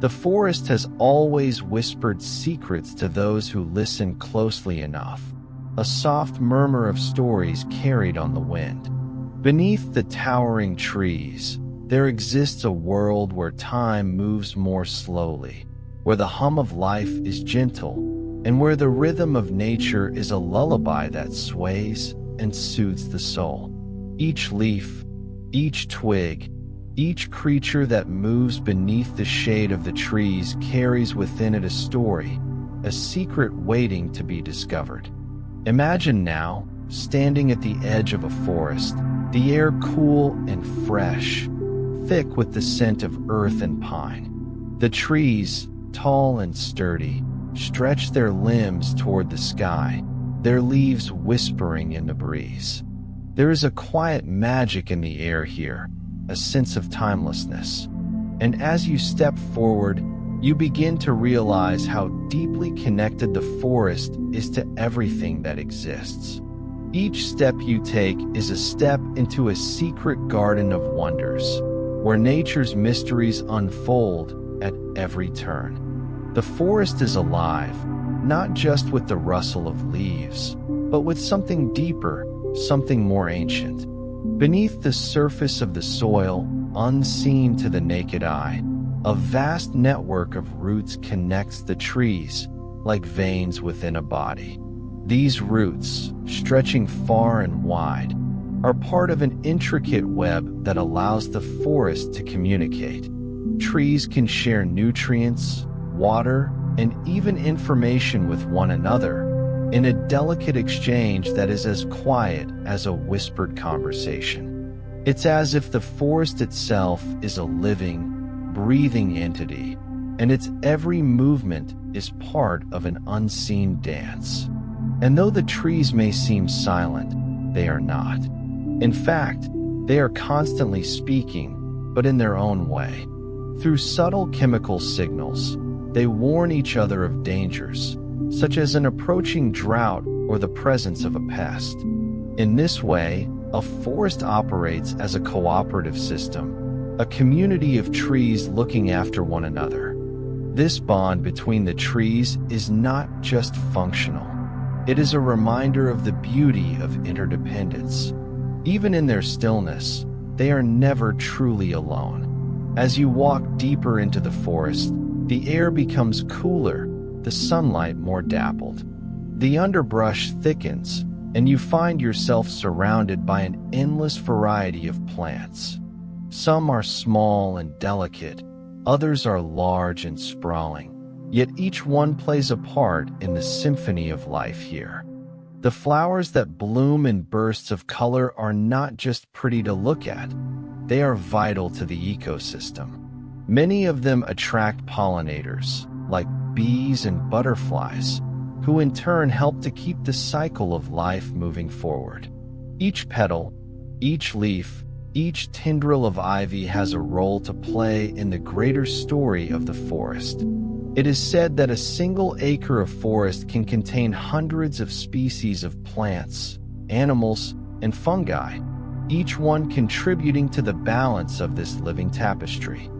The forest has always whispered secrets to those who listen closely enough, a soft murmur of stories carried on the wind. Beneath the towering trees, there exists a world where time moves more slowly, where the hum of life is gentle, and where the rhythm of nature is a lullaby that sways and soothes the soul. Each leaf, each twig, each creature that moves beneath the shade of the trees carries within it a story, a secret waiting to be discovered. Imagine now, standing at the edge of a forest, the air cool and fresh, thick with the scent of earth and pine. The trees, tall and sturdy, stretch their limbs toward the sky, their leaves whispering in the breeze. There is a quiet magic in the air here, a sense of timelessness. And as you step forward, you begin to realize how deeply connected the forest is to everything that exists. Each step you take is a step into a secret garden of wonders, where nature's mysteries unfold at every turn. The forest is alive, not just with the rustle of leaves, but with something deeper, something more ancient. Beneath the surface of the soil, unseen to the naked eye, a vast network of roots connects the trees like veins within a body. These roots, stretching far and wide, are part of an intricate web that allows the forest to communicate. Trees can share nutrients, water, and even information with one another in a delicate exchange that is as quiet as a whispered conversation. It's as if the forest itself is a living, breathing entity, and its every movement is part of an unseen dance. And though the trees may seem silent, they are not. In fact, they are constantly speaking, but in their own way. Through subtle chemical signals, they warn each other of dangers, such as an approaching drought or the presence of a pest. In this way, a forest operates as a cooperative system, a community of trees looking after one another. This bond between the trees is not just functional. It is a reminder of the beauty of interdependence. Even in their stillness, they are never truly alone. As you walk deeper into the forest, the air becomes cooler, the sunlight more dappled. The underbrush thickens, and you find yourself surrounded by an endless variety of plants. Some are small and delicate, others are large and sprawling, yet each one plays a part in the symphony of life here. The flowers that bloom in bursts of color are not just pretty to look at, they are vital to the ecosystem. Many of them attract pollinators, like bees and butterflies, who in turn help to keep the cycle of life moving forward. Each petal, each leaf, each tendril of ivy has a role to play in the greater story of the forest. It is said that a single acre of forest can contain hundreds of species of plants, animals, and fungi, each one contributing to the balance of this living tapestry.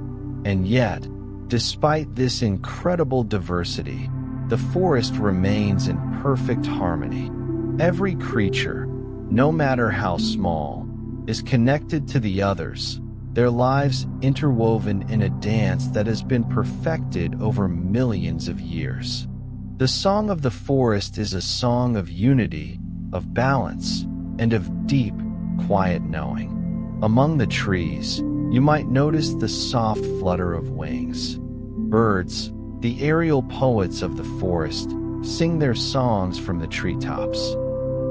And yet, despite this incredible diversity, the forest remains in perfect harmony. Every creature, no matter how small, is connected to the others, their lives interwoven in a dance that has been perfected over millions of years. The song of the forest is a song of unity, of balance, and of deep, quiet knowing. Among the trees, you might notice the soft flutter of wings. Birds, the aerial poets of the forest, sing their songs from the treetops.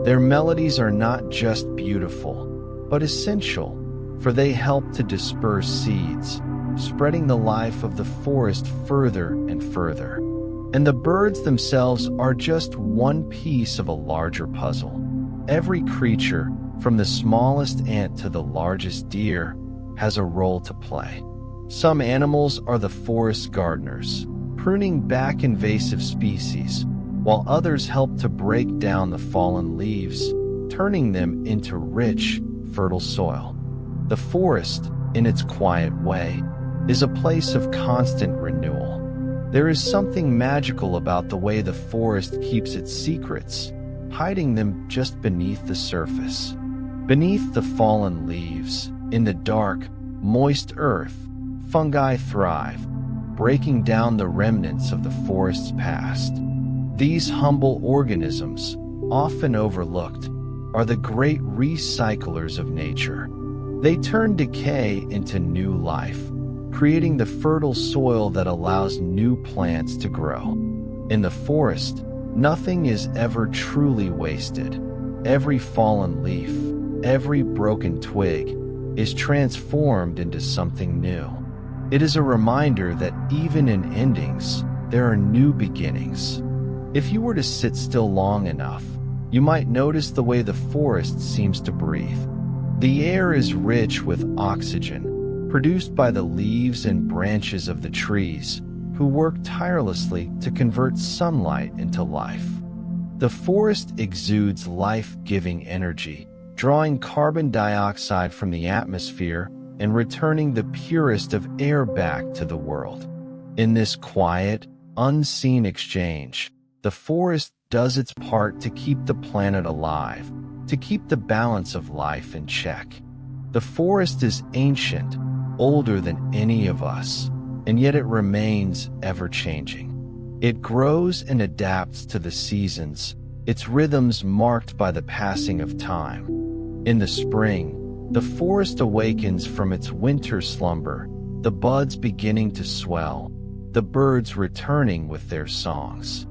Their melodies are not just beautiful, but essential, for they help to disperse seeds, spreading the life of the forest further and further. And the birds themselves are just one piece of a larger puzzle. Every creature, from the smallest ant to the largest deer, has a role to play. Some animals are the forest gardeners, pruning back invasive species, while others help to break down the fallen leaves, turning them into rich, fertile soil. The forest, in its quiet way, is a place of constant renewal. There is something magical about the way the forest keeps its secrets, hiding them just beneath the surface. Beneath the fallen leaves, in the dark, moist earth, fungi thrive, breaking down the remnants of the forest's past. These humble organisms, often overlooked, are the great recyclers of nature. They turn decay into new life, creating the fertile soil that allows new plants to grow. In the forest, nothing is ever truly wasted. Every fallen leaf, every broken twig, is transformed into something new. It is a reminder that even in endings, there are new beginnings. If you were to sit still long enough, you might notice the way the forest seems to breathe. The air is rich with oxygen, produced by the leaves and branches of the trees, who work tirelessly to convert sunlight into life. The forest exudes life-giving energy, drawing carbon dioxide from the atmosphere and returning the purest of air back to the world. In this quiet, unseen exchange, the forest does its part to keep the planet alive, to keep the balance of life in check. The forest is ancient, older than any of us, and yet it remains ever-changing. It grows and adapts to the seasons, its rhythms marked by the passing of time. In the spring, the forest awakens from its winter slumber, the buds beginning to swell, the birds returning with their songs.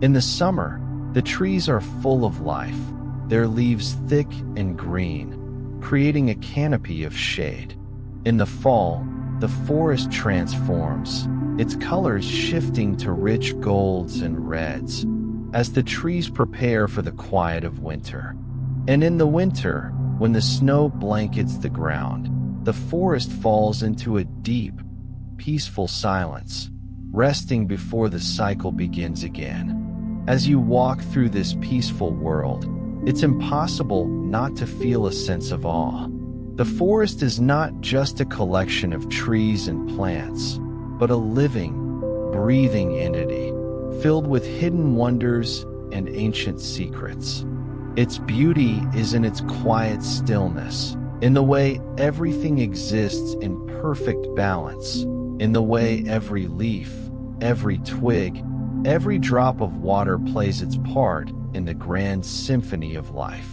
In the summer, the trees are full of life, their leaves thick and green, creating a canopy of shade. In the fall, the forest transforms, its colors shifting to rich golds and reds, as the trees prepare for the quiet of winter. And in the winter, when the snow blankets the ground, the forest falls into a deep, peaceful silence, resting before the cycle begins again. As you walk through this peaceful world, it's impossible not to feel a sense of awe. The forest is not just a collection of trees and plants, but a living, breathing entity, filled with hidden wonders and ancient secrets. Its beauty is in its quiet stillness, in the way everything exists in perfect balance, in the way every leaf, every twig, every drop of water plays its part in the grand symphony of life.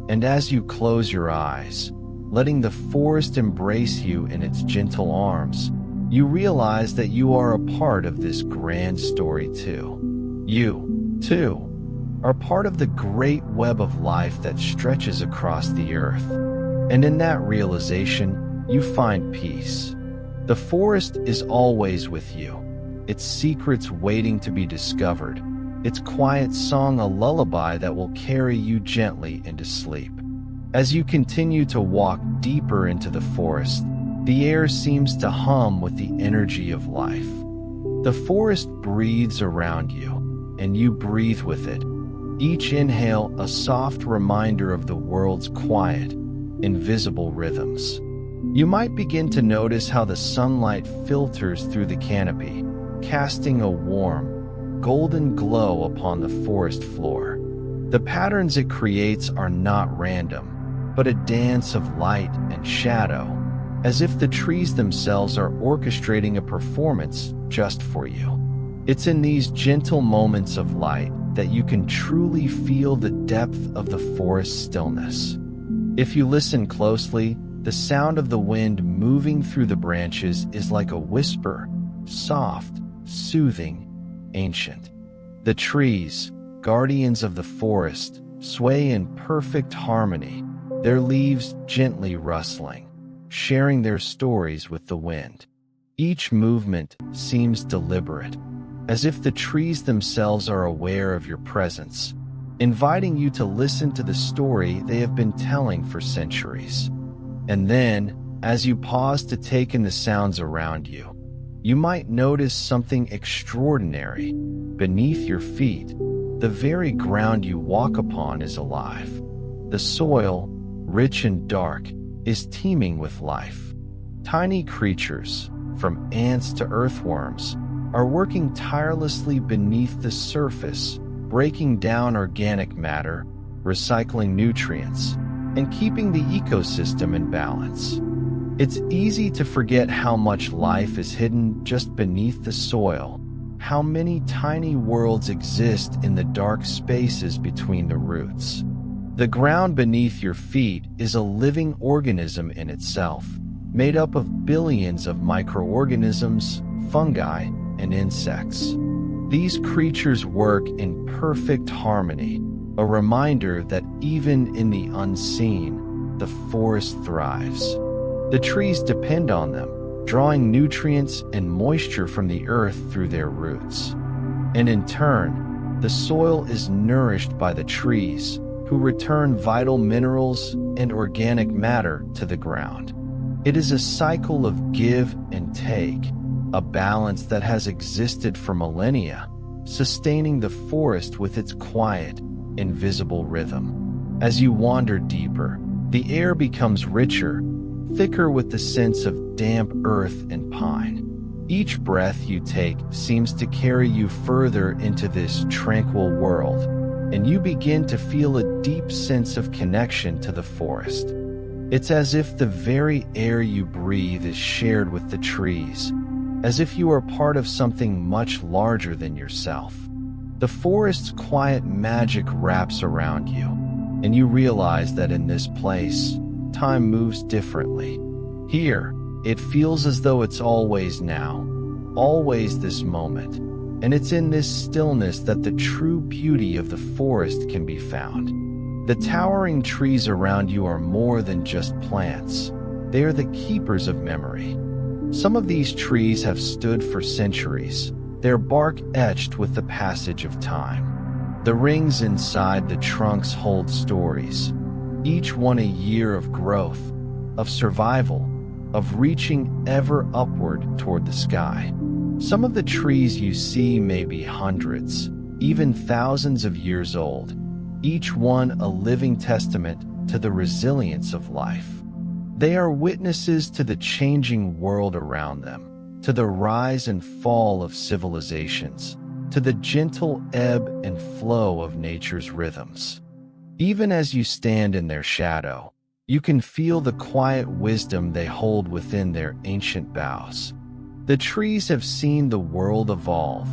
And as you close your eyes, letting the forest embrace you in its gentle arms, you realize that you are a part of this grand story too. You, too, are part of the great web of life that stretches across the earth. And in that realization, you find peace. The forest is always with you, its secrets waiting to be discovered, its quiet song a lullaby that will carry you gently into sleep. As you continue to walk deeper into the forest, the air seems to hum with the energy of life. The forest breathes around you, and you breathe with it, each inhale a soft reminder of the world's quiet, invisible rhythms. You might begin to notice how the sunlight filters through the canopy, casting a warm, golden glow upon the forest floor. The patterns it creates are not random, but a dance of light and shadow, as if the trees themselves are orchestrating a performance just for you. It's in these gentle moments of light that you can truly feel the depth of the forest's stillness. If you listen closely, the sound of the wind moving through the branches is like a whisper, soft, soothing, ancient. The trees, guardians of the forest, sway in perfect harmony, their leaves gently rustling, sharing their stories with the wind. Each movement seems deliberate, as if the trees themselves are aware of your presence, inviting you to listen to the story they have been telling for centuries. And then, as you pause to take in the sounds around you, you might notice something extraordinary. Beneath your feet, the very ground you walk upon is alive. The soil, rich and dark, is teeming with life. Tiny creatures, from ants to earthworms, are working tirelessly beneath the surface, breaking down organic matter, recycling nutrients, and keeping the ecosystem in balance. It's easy to forget how much life is hidden just beneath the soil, how many tiny worlds exist in the dark spaces between the roots. The ground beneath your feet is a living organism in itself, made up of billions of microorganisms, fungi, and insects. These creatures work in perfect harmony, a reminder that even in the unseen, the forest thrives. The trees depend on them, drawing nutrients and moisture from the earth through their roots. And in turn, the soil is nourished by the trees, who return vital minerals and organic matter to the ground. It is a cycle of give and take, a balance that has existed for millennia, sustaining the forest with its quiet, invisible rhythm. As you wander deeper, the air becomes richer, thicker with the sense of damp earth and pine. Each breath you take seems to carry you further into this tranquil world, and you begin to feel a deep sense of connection to the forest. It's as if the very air you breathe is shared with the trees, as if you are part of something much larger than yourself. The forest's quiet magic wraps around you, and you realize that in this place, time moves differently. Here, it feels as though it's always now, always this moment. And it's in this stillness that the true beauty of the forest can be found. The towering trees around you are more than just plants. They are the keepers of memory. Some of these trees have stood for centuries, their bark etched with the passage of time. The rings inside the trunks hold stories, each one a year of growth, of survival, of reaching ever upward toward the sky. Some of the trees you see may be hundreds, even thousands of years old, each one a living testament to the resilience of life. They are witnesses to the changing world around them, to the rise and fall of civilizations, to the gentle ebb and flow of nature's rhythms. Even as you stand in their shadow, you can feel the quiet wisdom they hold within their ancient boughs. The trees have seen the world evolve,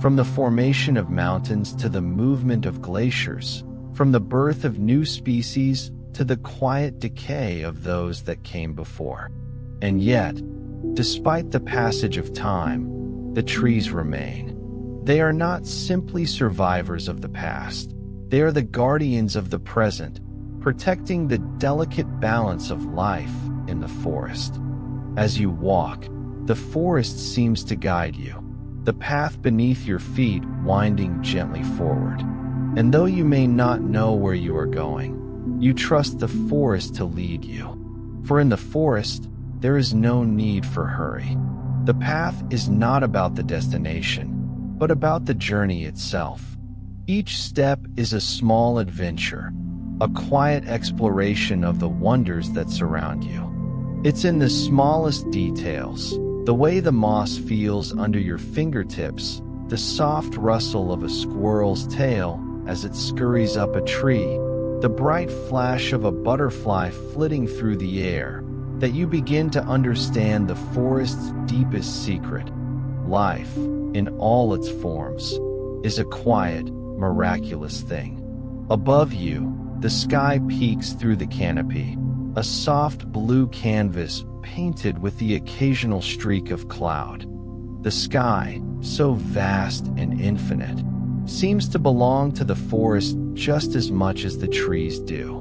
from the formation of mountains to the movement of glaciers, from the birth of new species to the quiet decay of those that came before. And yet, despite the passage of time, the trees remain. They are not simply survivors of the past. They are the guardians of the present, protecting the delicate balance of life in the forest. As you walk, the forest seems to guide you, the path beneath your feet winding gently forward. And though you may not know where you are going, you trust the forest to lead you. For in the forest, there is no need for hurry. The path is not about the destination, but about the journey itself. Each step is a small adventure, a quiet exploration of the wonders that surround you. It's in the smallest details, the way the moss feels under your fingertips, the soft rustle of a squirrel's tail as it scurries up a tree, the bright flash of a butterfly flitting through the air, that you begin to understand the forest's deepest secret. Life, in all its forms, is a quiet, miraculous thing. Above you, the sky peeks through the canopy, a soft blue canvas painted with the occasional streak of cloud. The sky, so vast and infinite, seems to belong to the forest just as much as the trees do.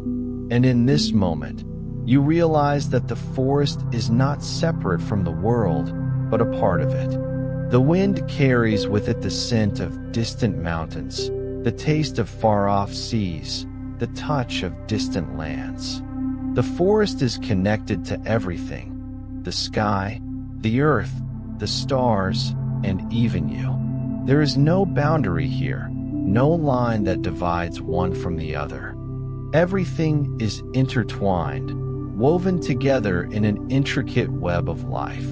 And in this moment, you realize that the forest is not separate from the world, but a part of it. The wind carries with it the scent of distant mountains, the taste of far-off seas, the touch of distant lands. The forest is connected to everything: the sky, the earth, the stars, and even you. There is no boundary here, no line that divides one from the other. Everything is intertwined, woven together in an intricate web of life.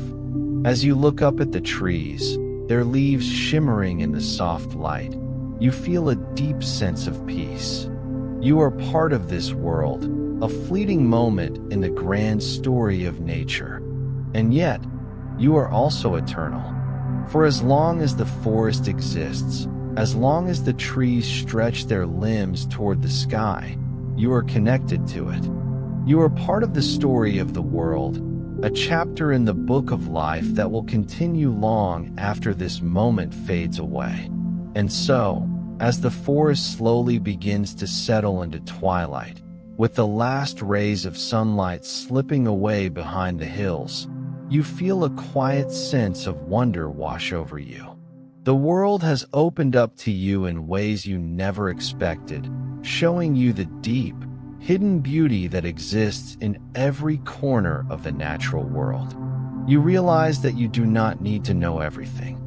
As you look up at the trees, their leaves shimmering in the soft light, you feel a deep sense of peace. You are part of this world, a fleeting moment in the grand story of nature. And yet, you are also eternal. For as long as the forest exists, as long as the trees stretch their limbs toward the sky, you are connected to it. You are part of the story of the world, a chapter in the book of life that will continue long after this moment fades away. And so, as the forest slowly begins to settle into twilight, with the last rays of sunlight slipping away behind the hills, you feel a quiet sense of wonder wash over you. The world has opened up to you in ways you never expected, showing you the deep, hidden beauty that exists in every corner of the natural world. You realize that you do not need to know everything.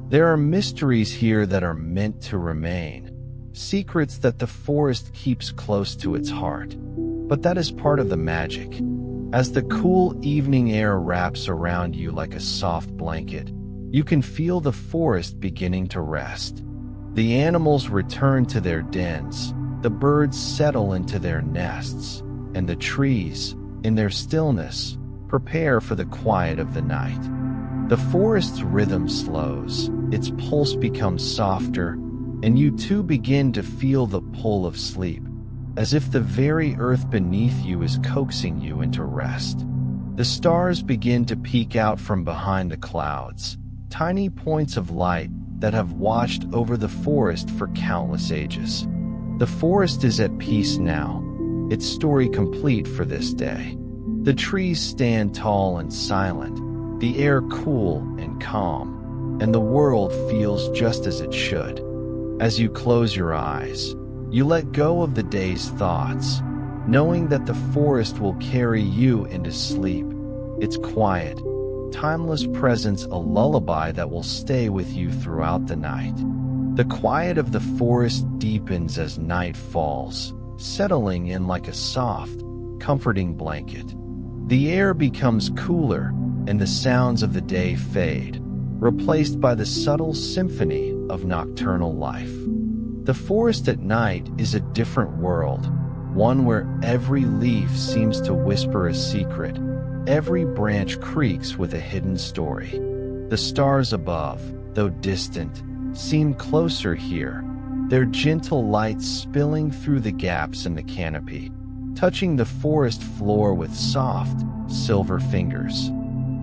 There are mysteries here that are meant to remain, secrets that the forest keeps close to its heart. But that is part of the magic. As the cool evening air wraps around you like a soft blanket, you can feel the forest beginning to rest. The animals return to their dens, the birds settle into their nests, and the trees, in their stillness, prepare for the quiet of the night. The forest's rhythm slows, its pulse becomes softer, and you too begin to feel the pull of sleep, as if the very earth beneath you is coaxing you into rest. The stars begin to peek out from behind the clouds, tiny points of light that have watched over the forest for countless ages. The forest is at peace now, its story complete for this day. The trees stand tall and silent, the air cool and calm, and the world feels just as it should. As you close your eyes, you let go of the day's thoughts, knowing that the forest will carry you into sleep, its quiet, timeless presence a lullaby that will stay with you throughout the night. The quiet of the forest deepens as night falls, settling in like a soft, comforting blanket. The air becomes cooler, and the sounds of the day fade, replaced by the subtle symphony of nocturnal life. The forest at night is a different world, one where every leaf seems to whisper a secret, every branch creaks with a hidden story. The stars above, though distant, seem closer here, their gentle light spilling through the gaps in the canopy, touching the forest floor with soft, silver fingers.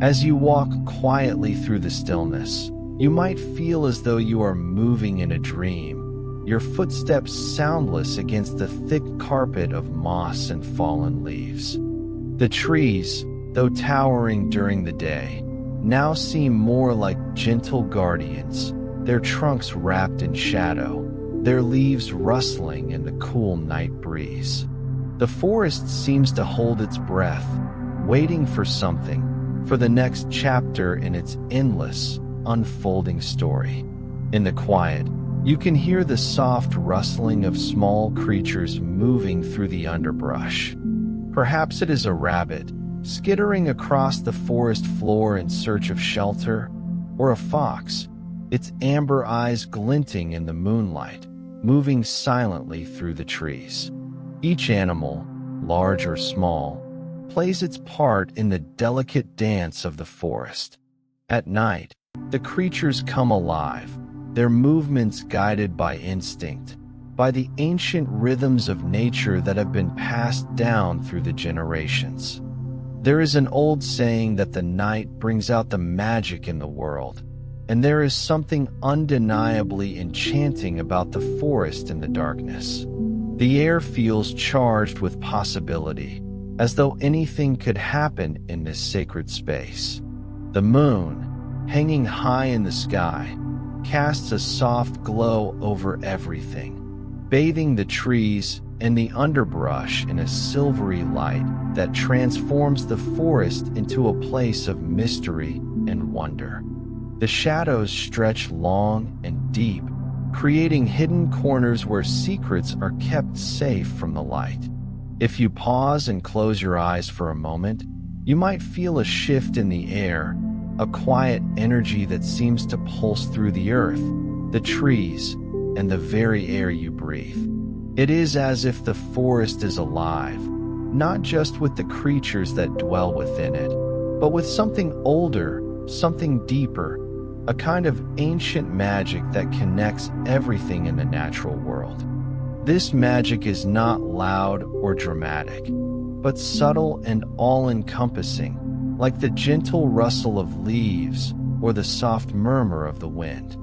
As you walk quietly through the stillness, you might feel as though you are moving in a dream, your footsteps soundless against the thick carpet of moss and fallen leaves. The trees, though towering during the day, now seem more like gentle guardians, their trunks wrapped in shadow, their leaves rustling in the cool night breeze. The forest seems to hold its breath, waiting for something, for the next chapter in its endless, unfolding story. In the quiet, you can hear the soft rustling of small creatures moving through the underbrush. Perhaps it is a rabbit, skittering across the forest floor in search of shelter, or a fox, its amber eyes glinting in the moonlight, moving silently through the trees. Each animal, large or small, plays its part in the delicate dance of the forest. At night, the creatures come alive, their movements guided by instinct, by the ancient rhythms of nature that have been passed down through the generations. There is an old saying that the night brings out the magic in the world, and there is something undeniably enchanting about the forest in the darkness. The air feels charged with possibility, as though anything could happen in this sacred space. The moon, hanging high in the sky, casts a soft glow over everything, bathing the trees and the underbrush in a silvery light that transforms the forest into a place of mystery and wonder. The shadows stretch long and deep, creating hidden corners where secrets are kept safe from the light. If you pause and close your eyes for a moment, you might feel a shift in the air, a quiet energy that seems to pulse through the earth, the trees, and the very air you breathe. It is as if the forest is alive, not just with the creatures that dwell within it, but with something older, something deeper, a kind of ancient magic that connects everything in the natural world. This magic is not loud or dramatic, but subtle and all-encompassing, like the gentle rustle of leaves or the soft murmur of the wind.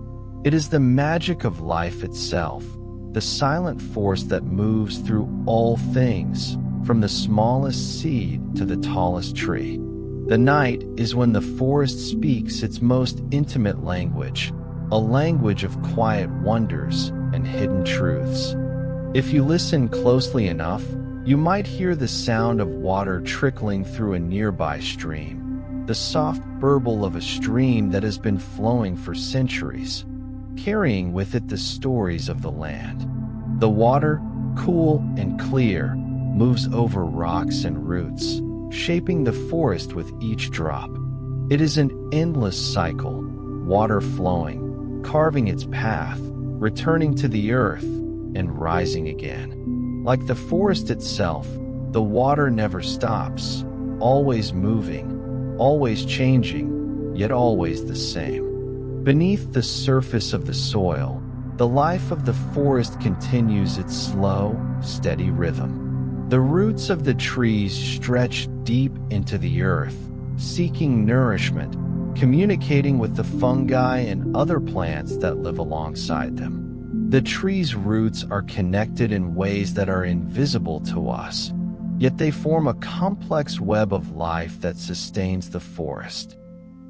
It is the magic of life itself, the silent force that moves through all things, from the smallest seed to the tallest tree. The night is when the forest speaks its most intimate language, a language of quiet wonders and hidden truths. If you listen closely enough, you might hear the sound of water trickling through a nearby stream, the soft burble of a stream that has been flowing for centuries, carrying with it the stories of the land. The water, cool and clear, moves over rocks and roots, shaping the forest with each drop. It is an endless cycle, water flowing, carving its path, returning to the earth, and rising again. Like the forest itself, the water never stops, always moving, always changing, yet always the same. Beneath the surface of the soil, the life of the forest continues its slow, steady rhythm. The roots of the trees stretch deep into the earth, seeking nourishment, communicating with the fungi and other plants that live alongside them. The trees' roots are connected in ways that are invisible to us, yet they form a complex web of life that sustains the forest.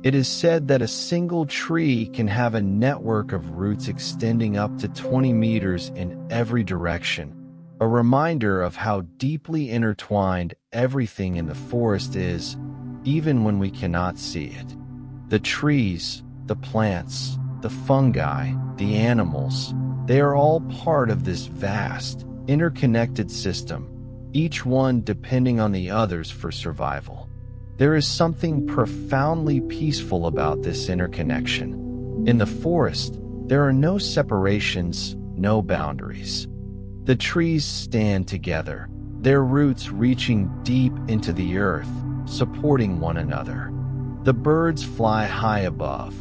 It is said that a single tree can have a network of roots extending up to 20 meters in every direction, a reminder of how deeply intertwined everything in the forest is, even when we cannot see it. The trees, the plants, the fungi, the animals, they are all part of this vast, interconnected system, each one depending on the others for survival. There is something profoundly peaceful about this interconnection. In the forest, there are no separations, no boundaries. The trees stand together, their roots reaching deep into the earth, supporting one another. The birds fly high above,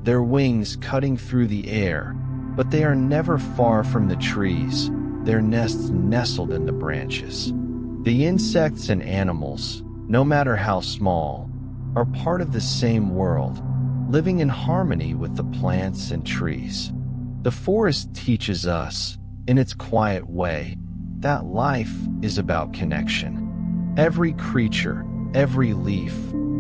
their wings cutting through the air, but they are never far from the trees, their nests nestled in the branches. The insects and animals, no matter how small, are part of the same world, living in harmony with the plants and trees. The forest teaches us, in its quiet way, that life is about connection. Every creature, every leaf,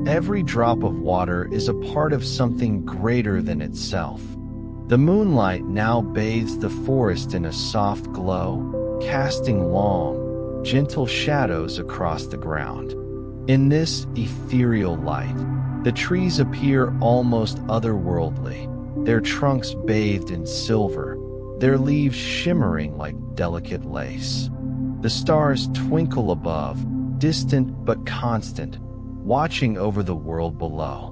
every drop of water is a part of something greater than itself. The moonlight now bathes the forest in a soft glow, casting long, gentle shadows across the ground. In this ethereal light, the trees appear almost otherworldly, their trunks bathed in silver, their leaves shimmering like delicate lace. The stars twinkle above, distant but constant, watching over the world below.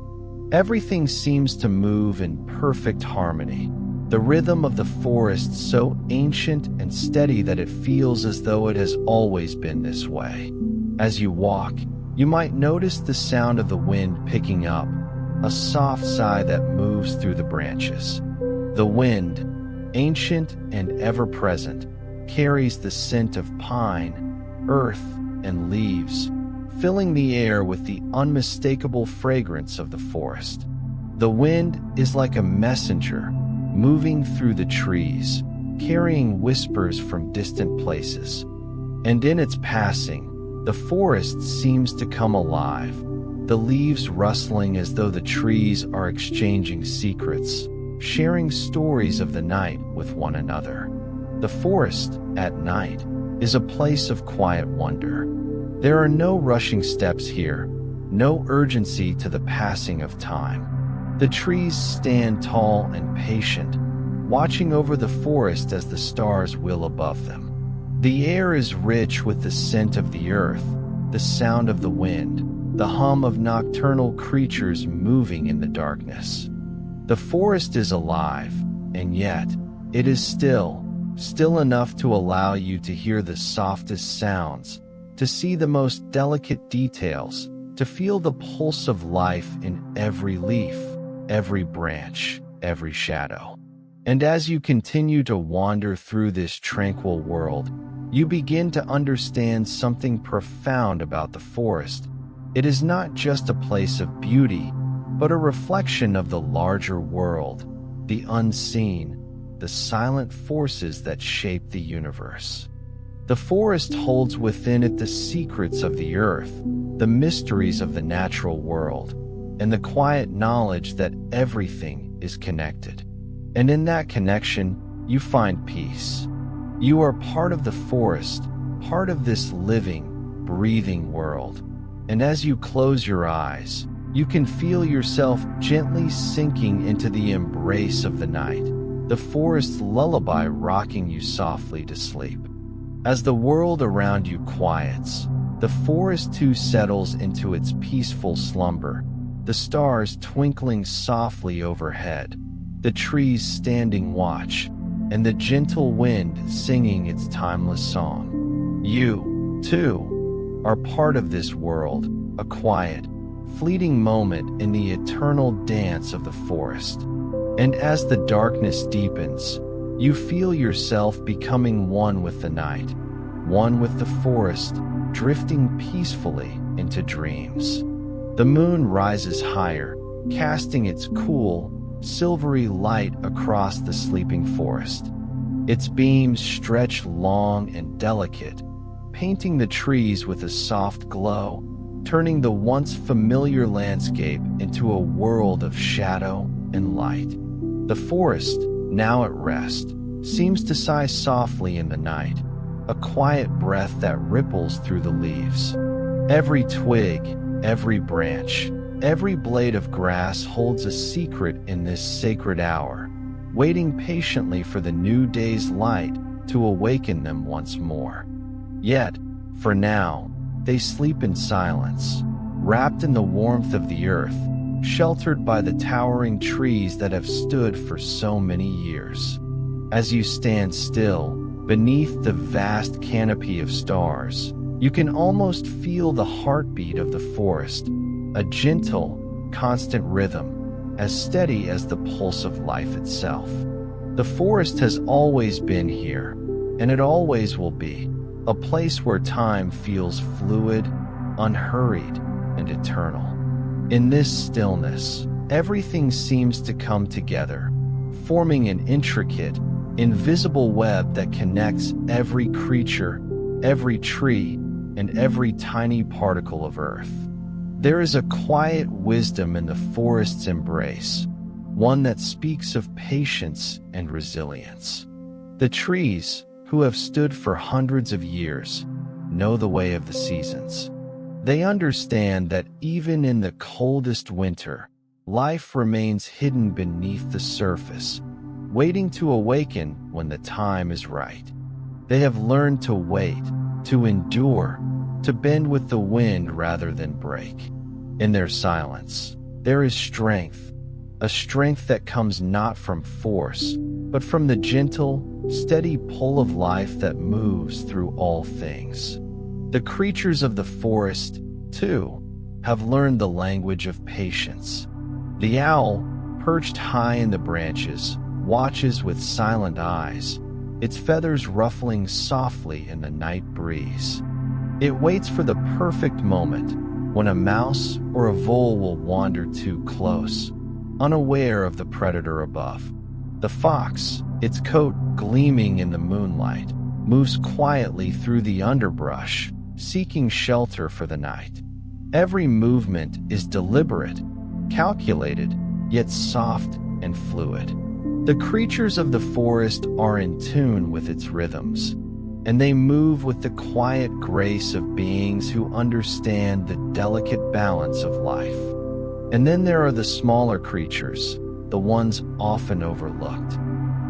Everything seems to move in perfect harmony, the rhythm of the forest so ancient and steady that it feels as though it has always been this way. As you walk, you might notice the sound of the wind picking up, a soft sigh that moves through the branches. The wind, ancient and ever-present, carries the scent of pine, earth, and leaves, filling the air with the unmistakable fragrance of the forest. The wind is like a messenger, moving through the trees, carrying whispers from distant places. And in its passing, the forest seems to come alive, the leaves rustling as though the trees are exchanging secrets, sharing stories of the night with one another. The forest, at night, is a place of quiet wonder. There are no rushing steps here, no urgency to the passing of time. The trees stand tall and patient, watching over the forest as the stars wheel above them. The air is rich with the scent of the earth, the sound of the wind, the hum of nocturnal creatures moving in the darkness. The forest is alive, and yet it is still enough to allow you to hear the softest sounds, to see the most delicate details, to feel the pulse of life in every leaf, every branch, every shadow. And as you continue to wander through this tranquil world, you begin to understand something profound about the forest. It is not just a place of beauty, but a reflection of the larger world, the unseen, the silent forces that shape the universe. The forest holds within it the secrets of the earth, the mysteries of the natural world, and the quiet knowledge that everything is connected. And in that connection, you find peace. You are part of the forest, part of this living, breathing world. And as you close your eyes, you can feel yourself gently sinking into the embrace of the night, the forest's lullaby rocking you softly to sleep. As the world around you quiets, the forest too settles into its peaceful slumber, the stars twinkling softly overhead, the trees standing watch, and the gentle wind singing its timeless song. You, too, are part of this world, a quiet, fleeting moment in the eternal dance of the forest. And as the darkness deepens, you feel yourself becoming one with the night, one with the forest, drifting peacefully into dreams. The moon rises higher, casting its cool, silvery light across the sleeping forest. Its beams stretch long and delicate, painting the trees with a soft glow, turning the once familiar landscape into a world of shadow and light. The forest, now at rest, seems to sigh softly in the night, a quiet breath that ripples through the leaves. Every twig, every branch, every blade of grass holds a secret in this sacred hour, waiting patiently for the new day's light to awaken them once more. Yet, for now, they sleep in silence, wrapped in the warmth of the earth, sheltered by the towering trees that have stood for so many years. As you stand still, beneath the vast canopy of stars, you can almost feel the heartbeat of the forest, a gentle, constant rhythm, as steady as the pulse of life itself. The forest has always been here, and it always will be, a place where time feels fluid, unhurried, and eternal. In this stillness, everything seems to come together, forming an intricate, invisible web that connects every creature, every tree, and every tiny particle of earth. There is a quiet wisdom in the forest's embrace, one that speaks of patience and resilience. The trees, who have stood for hundreds of years, know the way of the seasons. They understand that even in the coldest winter, life remains hidden beneath the surface, waiting to awaken when the time is right. They have learned to wait, to endure, to bend with the wind rather than break. In their silence, there is strength, a strength that comes not from force, but from the gentle, steady pull of life that moves through all things. The creatures of the forest, too, have learned the language of patience. The owl, perched high in the branches, watches with silent eyes, its feathers ruffling softly in the night breeze. It waits for the perfect moment, when a mouse or a vole will wander too close, unaware of the predator above. The fox, its coat gleaming in the moonlight, moves quietly through the underbrush, seeking shelter for the night. Every movement is deliberate, calculated, yet soft and fluid. The creatures of the forest are in tune with its rhythms, and they move with the quiet grace of beings who understand the delicate balance of life. And then there are the smaller creatures, the ones often overlooked.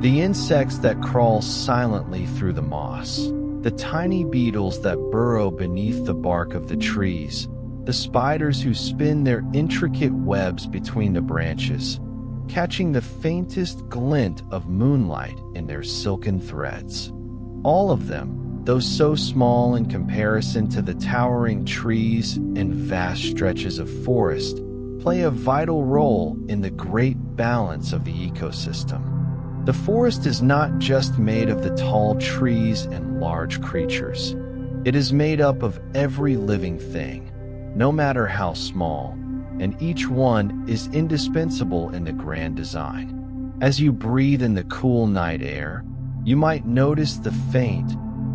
The insects that crawl silently through the moss, the tiny beetles that burrow beneath the bark of the trees, the spiders who spin their intricate webs between the branches, catching the faintest glint of moonlight in their silken threads. All of them, though so small in comparison to the towering trees and vast stretches of forest, play a vital role in the great balance of the ecosystem. The forest is not just made of the tall trees and large creatures. It is made up of every living thing, no matter how small, and each one is indispensable in the grand design. As you breathe in the cool night air, you might notice the faint,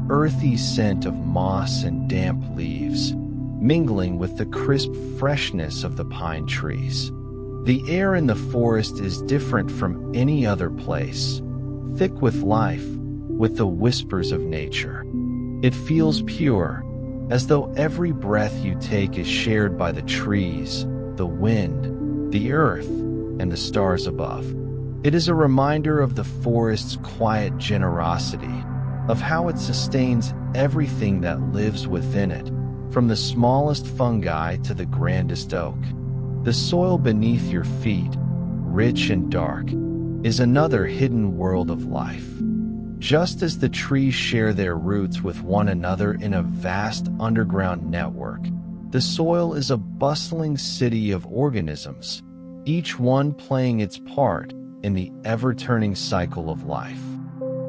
earthy scent of moss and damp leaves, mingling with the crisp freshness of the pine trees. The air in the forest is different from any other place, thick with life, with the whispers of nature. It feels pure, as though every breath you take is shared by the trees, the wind, the earth, and the stars above. It is a reminder of the forest's quiet generosity, of how it sustains everything that lives within it, from the smallest fungi to the grandest oak. The soil beneath your feet, rich and dark, is another hidden world of life. Just as the trees share their roots with one another in a vast underground network, the soil is a bustling city of organisms, each one playing its part in the ever-turning cycle of life.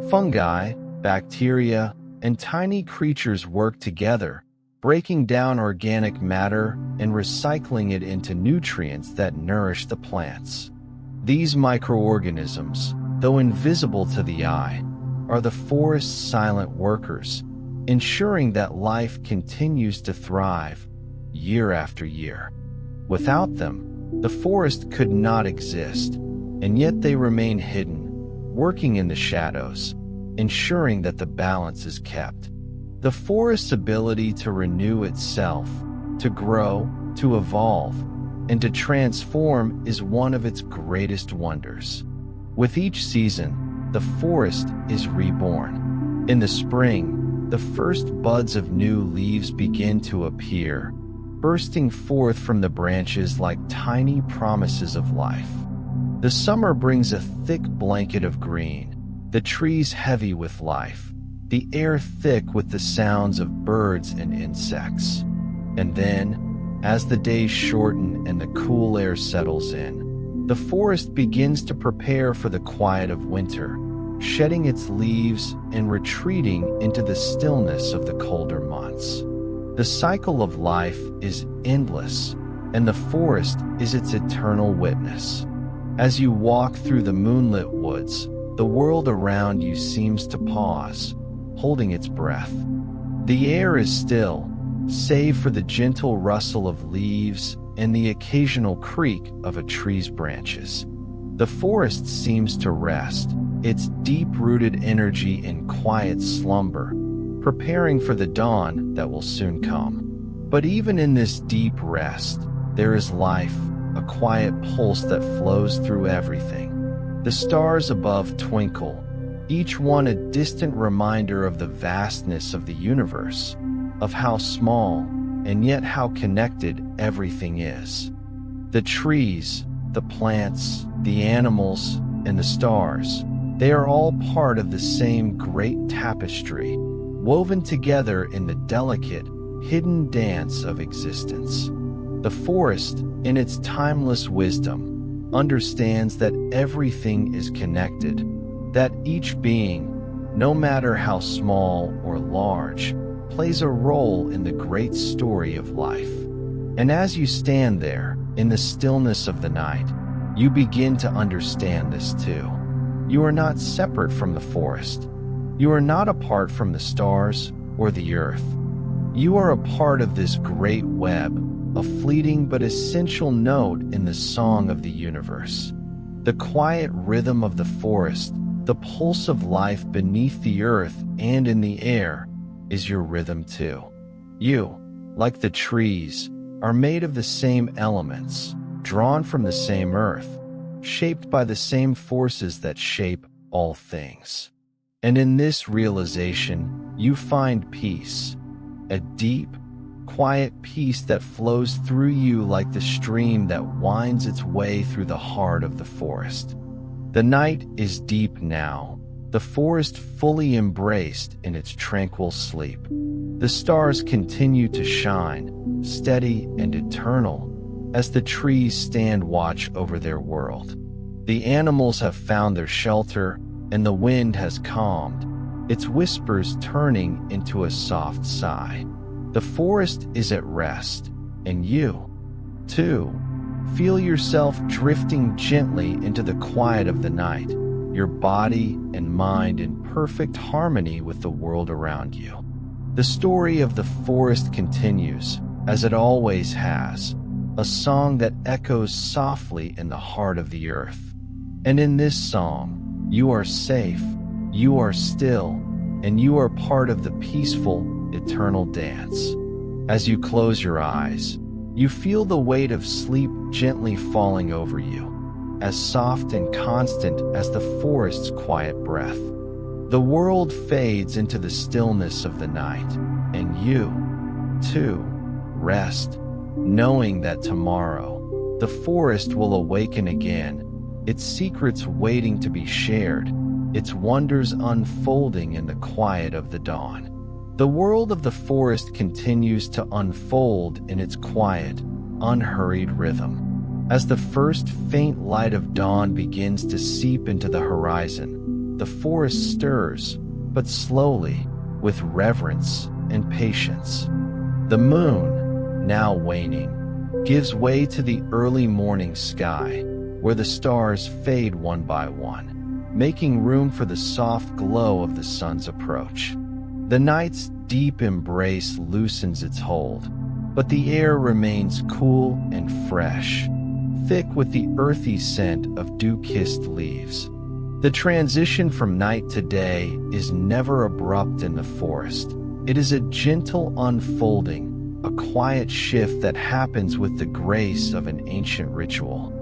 Fungi, bacteria, and tiny creatures work together, breaking down organic matter and recycling it into nutrients that nourish the plants. These microorganisms, though invisible to the eye, are the forest's silent workers, ensuring that life continues to thrive year after year. Without them, the forest could not exist, and yet they remain hidden, working in the shadows, ensuring that the balance is kept. The forest's ability to renew itself, to grow, to evolve, and to transform is one of its greatest wonders. With each season, the forest is reborn. In the spring, the first buds of new leaves begin to appear, bursting forth from the branches like tiny promises of life. The summer brings a thick blanket of green, the trees heavy with life, the air thick with the sounds of birds and insects. And then, as the days shorten and the cool air settles in, the forest begins to prepare for the quiet of winter, shedding its leaves and retreating into the stillness of the colder months. The cycle of life is endless, and the forest is its eternal witness. As you walk through the moonlit woods, the world around you seems to pause, holding its breath. The air is still, save for the gentle rustle of leaves and the occasional creak of a tree's branches. The forest seems to rest, its deep-rooted energy in quiet slumber, preparing for the dawn that will soon come. But even in this deep rest, there is life, a quiet pulse that flows through everything. The stars above twinkle, each one a distant reminder of the vastness of the universe, of how small and yet how connected everything is. The trees, the plants, the animals, and the stars, they are all part of the same great tapestry, woven together in the delicate, hidden dance of existence. The forest, in its timeless wisdom, understands that everything is connected, that each being, no matter how small or large, plays a role in the great story of life. And as you stand there, in the stillness of the night, you begin to understand this too. You are not separate from the forest. You are not apart from the stars or the earth. You are a part of this great web, a fleeting but essential note in the song of the universe. The quiet rhythm of the forest, the pulse of life beneath the earth and in the air, is your rhythm too. You, like the trees, are made of the same elements, drawn from the same earth, shaped by the same forces that shape all things. And in this realization, you find peace, a deep, quiet peace that flows through you like the stream that winds its way through the heart of the forest. The night is deep now, the forest fully embraced in its tranquil sleep. The stars continue to shine, steady and eternal, as the trees stand watch over their world. The animals have found their shelter, and the wind has calmed, its whispers turning into a soft sigh. The forest is at rest, and you, too, feel yourself drifting gently into the quiet of the night, your body and mind in perfect harmony with the world around you. The story of the forest continues, as it always has, a song that echoes softly in the heart of the earth. And in this song, you are safe, you are still, and you are part of the peaceful, eternal dance. As you close your eyes, you feel the weight of sleep gently falling over you, as soft and constant as the forest's quiet breath. The world fades into the stillness of the night, and you, too, rest, knowing that tomorrow, the forest will awaken again, its secrets waiting to be shared, its wonders unfolding in the quiet of the dawn. The world of the forest continues to unfold in its quiet, unhurried rhythm. As the first faint light of dawn begins to seep into the horizon, the forest stirs, but slowly, with reverence and patience. The moon, now waning, gives way to the early morning sky, where the stars fade one by one, making room for the soft glow of the sun's approach. The night's deep embrace loosens its hold, but the air remains cool and fresh, thick with the earthy scent of dew-kissed leaves. The transition from night to day is never abrupt in the forest. It is a gentle unfolding, a quiet shift that happens with the grace of an ancient ritual.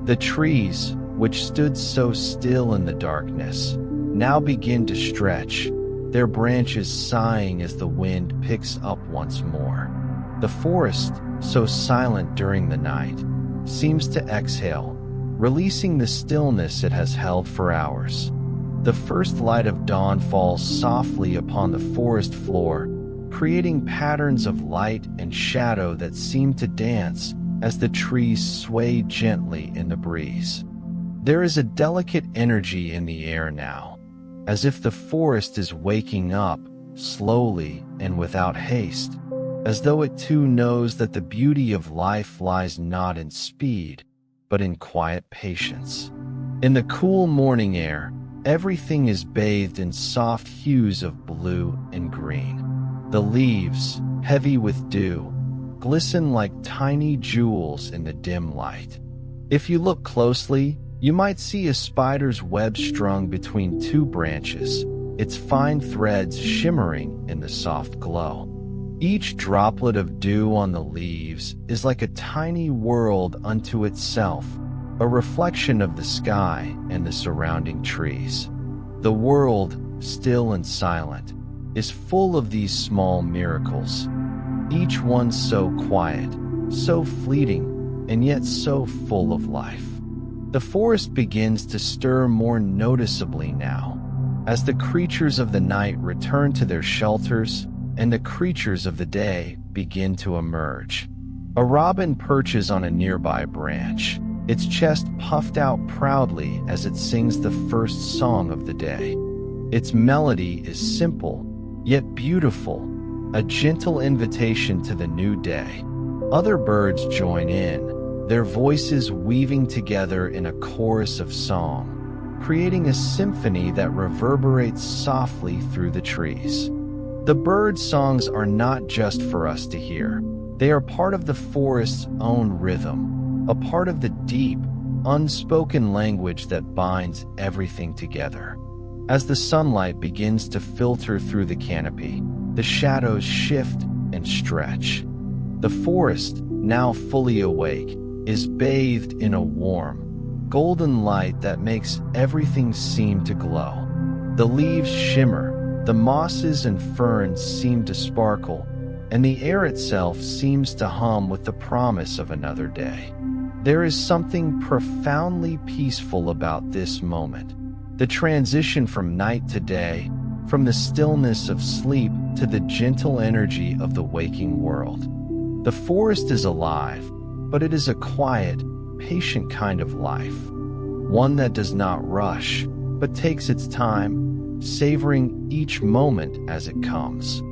The trees, which stood so still in the darkness, now begin to stretch, their branches sighing as the wind picks up once more. The forest, so silent during the night, seems to exhale, releasing the stillness it has held for hours. The first light of dawn falls softly upon the forest floor, creating patterns of light and shadow that seem to dance as the trees sway gently in the breeze. There is a delicate energy in the air now, as if the forest is waking up, slowly and without haste, as though it too knows that the beauty of life lies not in speed, but in quiet patience. In the cool morning air, everything is bathed in soft hues of blue and green. The leaves, heavy with dew, glisten like tiny jewels in the dim light. If you look closely, you might see a spider's web strung between two branches, its fine threads shimmering in the soft glow. Each droplet of dew on the leaves is like a tiny world unto itself, a reflection of the sky and the surrounding trees. The world, still and silent, is full of these small miracles, each one so quiet, so fleeting, and yet so full of life. The forest begins to stir more noticeably now, as the creatures of the night return to their shelters and the creatures of the day begin to emerge. A robin perches on a nearby branch, its chest puffed out proudly as it sings the first song of the day. Its melody is simple, yet beautiful, a gentle invitation to the new day. Other birds join in, their voices weaving together in a chorus of song, creating a symphony that reverberates softly through the trees. The bird songs are not just for us to hear. They are part of the forest's own rhythm, a part of the deep, unspoken language that binds everything together. As the sunlight begins to filter through the canopy, the shadows shift and stretch. The forest, now fully awake, is bathed in a warm, golden light that makes everything seem to glow. The leaves shimmer, the mosses and ferns seem to sparkle, and the air itself seems to hum with the promise of another day. There is something profoundly peaceful about this moment. The transition from night to day, from the stillness of sleep to the gentle energy of the waking world. The forest is alive, but it is a quiet, patient kind of life. One that does not rush, but takes its time, savoring each moment as it comes.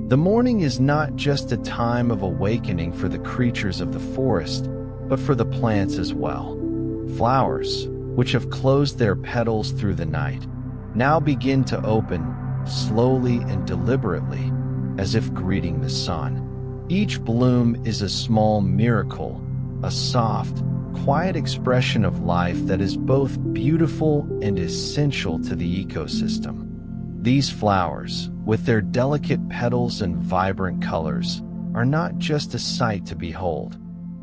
The morning is not just a time of awakening for the creatures of the forest, but for the plants as well. Flowers, which have closed their petals through the night, now begin to open, slowly and deliberately, as if greeting the sun. Each bloom is a small miracle, a soft, quiet expression of life that is both beautiful and essential to the ecosystem. These flowers, with their delicate petals and vibrant colors, are not just a sight to behold.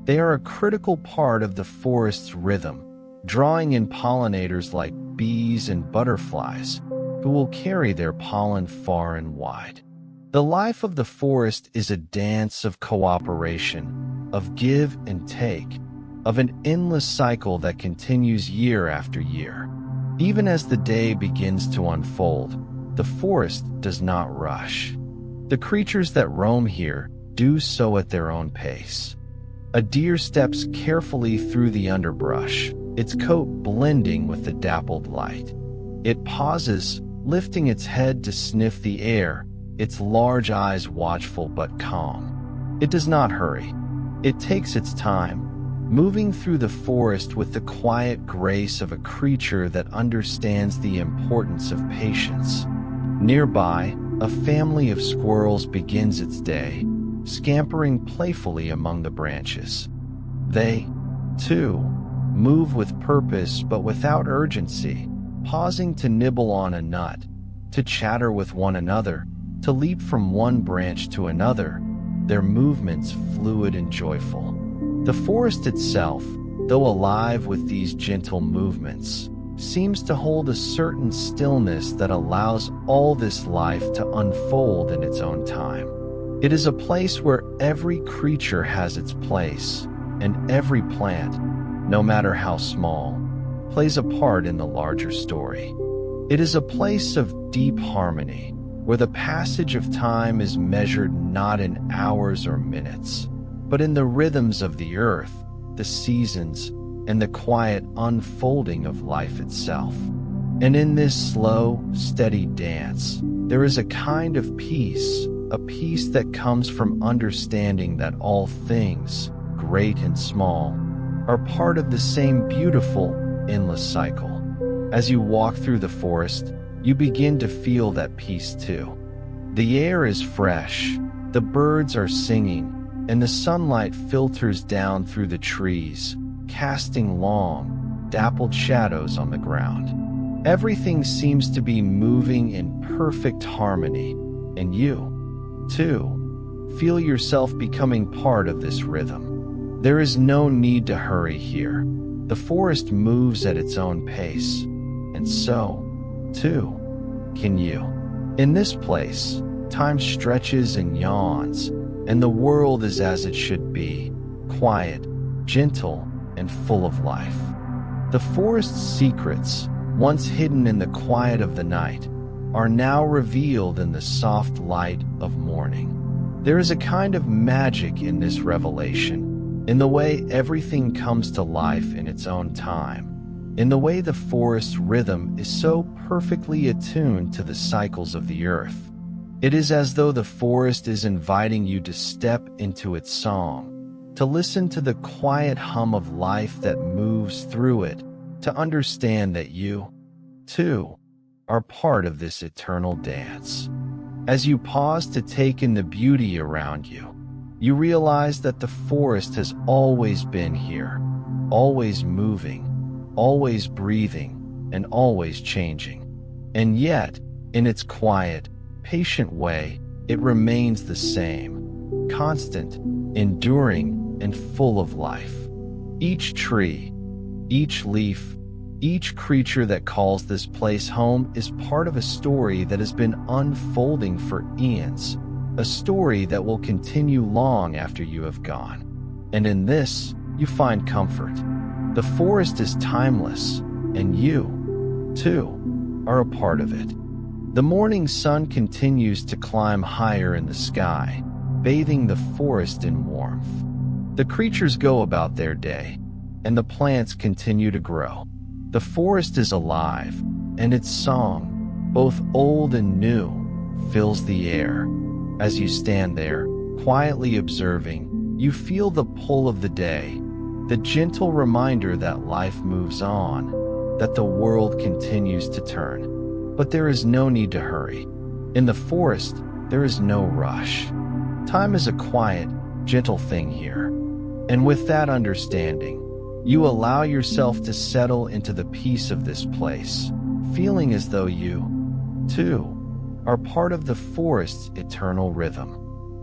They are a critical part of the forest's rhythm, drawing in pollinators like bees and butterflies, who will carry their pollen far and wide. The life of the forest is a dance of cooperation, of give and take, of an endless cycle that continues year after year. Even as the day begins to unfold, the forest does not rush. The creatures that roam here do so at their own pace. A deer steps carefully through the underbrush, its coat blending with the dappled light. It pauses, lifting its head to sniff the air, its large eyes watchful but calm. It does not hurry. It takes its time, moving through the forest with the quiet grace of a creature that understands the importance of patience. Nearby, a family of squirrels begins its day, scampering playfully among the branches. They, too, move with purpose but without urgency, pausing to nibble on a nut, to chatter with one another, to leap from one branch to another, their movements fluid and joyful. The forest itself, though alive with these gentle movements, seems to hold a certain stillness that allows all this life to unfold in its own time. It is a place where every creature has its place, and every plant, no matter how small, plays a part in the larger story. It is a place of deep harmony, where the passage of time is measured not in hours or minutes, but in the rhythms of the earth, the seasons, and the quiet unfolding of life itself. And in this slow, steady dance, there is a kind of peace, a peace that comes from understanding that all things, great and small, are part of the same beautiful, endless cycle. As you walk through the forest, you begin to feel that peace too. The air is fresh, the birds are singing, and the sunlight filters down through the trees, casting long, dappled shadows on the ground. Everything seems to be moving in perfect harmony, and you, too, feel yourself becoming part of this rhythm. There is no need to hurry here. The forest moves at its own pace, and so, too, can you. In this place, time stretches and yawns, and the world is as it should be, quiet, gentle, and full of life. The forest's secrets, once hidden in the quiet of the night, are now revealed in the soft light of morning. There is a kind of magic in this revelation, in the way everything comes to life in its own time, in the way the forest's rhythm is so perfectly attuned to the cycles of the earth. It is as though the forest is inviting you to step into its song, to listen to the quiet hum of life that moves through it, to understand that you, too, are part of this eternal dance. As you pause to take in the beauty around you, you realize that the forest has always been here, always moving, always breathing, and always changing. And yet, in its quiet, patient way, it remains the same, constant, enduring, and full of life. Each tree, each leaf, each creature that calls this place home is part of a story that has been unfolding for eons, a story that will continue long after you have gone. And in this, you find comfort. The forest is timeless, and you, too, are a part of it. The morning sun continues to climb higher in the sky, bathing the forest in warmth. The creatures go about their day, and the plants continue to grow. The forest is alive, and its song, both old and new, fills the air. As you stand there, quietly observing, you feel the pull of the day, the gentle reminder that life moves on, that the world continues to turn. But there is no need to hurry. In the forest, there is no rush. Time is a quiet, gentle thing here. And with that understanding, you allow yourself to settle into the peace of this place, feeling as though you, too, are part of the forest's eternal rhythm.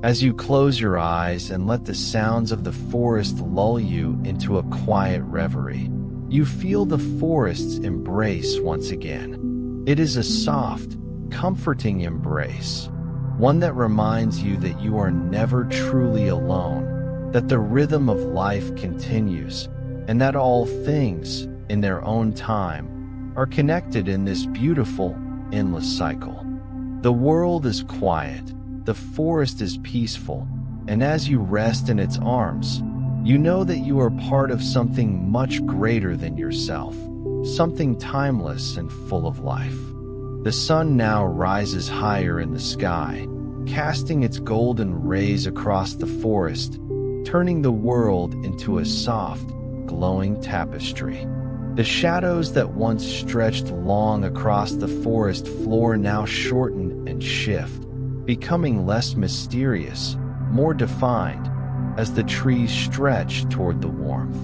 As you close your eyes and let the sounds of the forest lull you into a quiet reverie, you feel the forest's embrace once again. It is a soft, comforting embrace, one that reminds you that you are never truly alone, that the rhythm of life continues, and that all things, in their own time, are connected in this beautiful, endless cycle. The world is quiet, the forest is peaceful, and as you rest in its arms, you know that you are part of something much greater than yourself, something timeless and full of life. The sun now rises higher in the sky, casting its golden rays across the forest, turning the world into a soft, glowing tapestry. The shadows that once stretched long across the forest floor now shorten and shift, becoming less mysterious, more defined, as the trees stretch toward the warmth.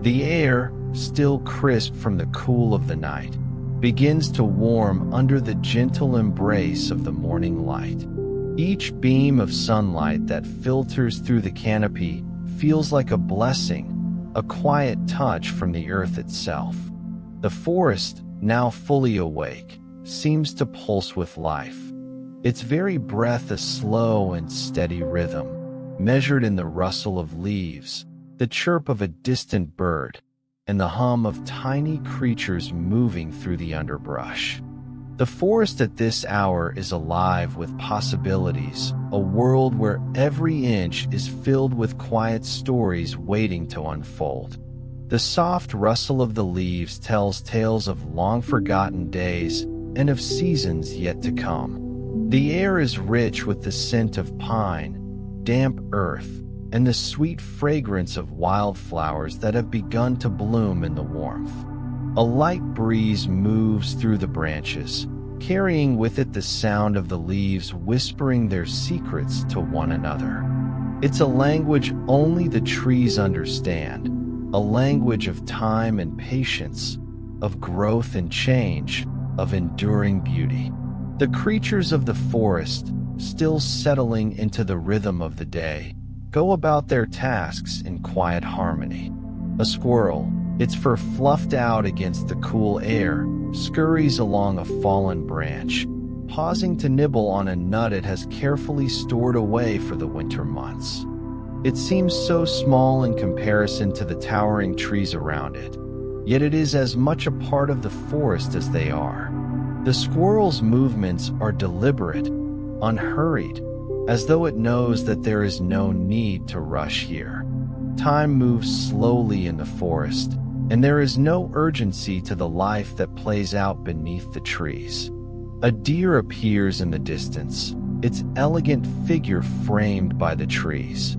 The air, still crisp from the cool of the night, begins to warm under the gentle embrace of the morning light. Each beam of sunlight that filters through the canopy feels like a blessing, a quiet touch from the earth itself. The forest, now fully awake, seems to pulse with life. Its very breath a slow and steady rhythm, measured in the rustle of leaves, the chirp of a distant bird, and the hum of tiny creatures moving through the underbrush. The forest at this hour is alive with possibilities, a world where every inch is filled with quiet stories waiting to unfold. The soft rustle of the leaves tells tales of long-forgotten days and of seasons yet to come. The air is rich with the scent of pine, damp earth, and the sweet fragrance of wildflowers that have begun to bloom in the warmth. A light breeze moves through the branches, carrying with it the sound of the leaves whispering their secrets to one another. It's a language only the trees understand, a language of time and patience, of growth and change, of enduring beauty. The creatures of the forest, still settling into the rhythm of the day, go about their tasks in quiet harmony. A squirrel, its fur fluffed out against the cool air, scurries along a fallen branch, pausing to nibble on a nut it has carefully stored away for the winter months. It seems so small in comparison to the towering trees around it, yet it is as much a part of the forest as they are. The squirrel's movements are deliberate, unhurried, as though it knows that there is no need to rush here. Time moves slowly in the forest, and there is no urgency to the life that plays out beneath the trees. A deer appears in the distance, its elegant figure framed by the trees.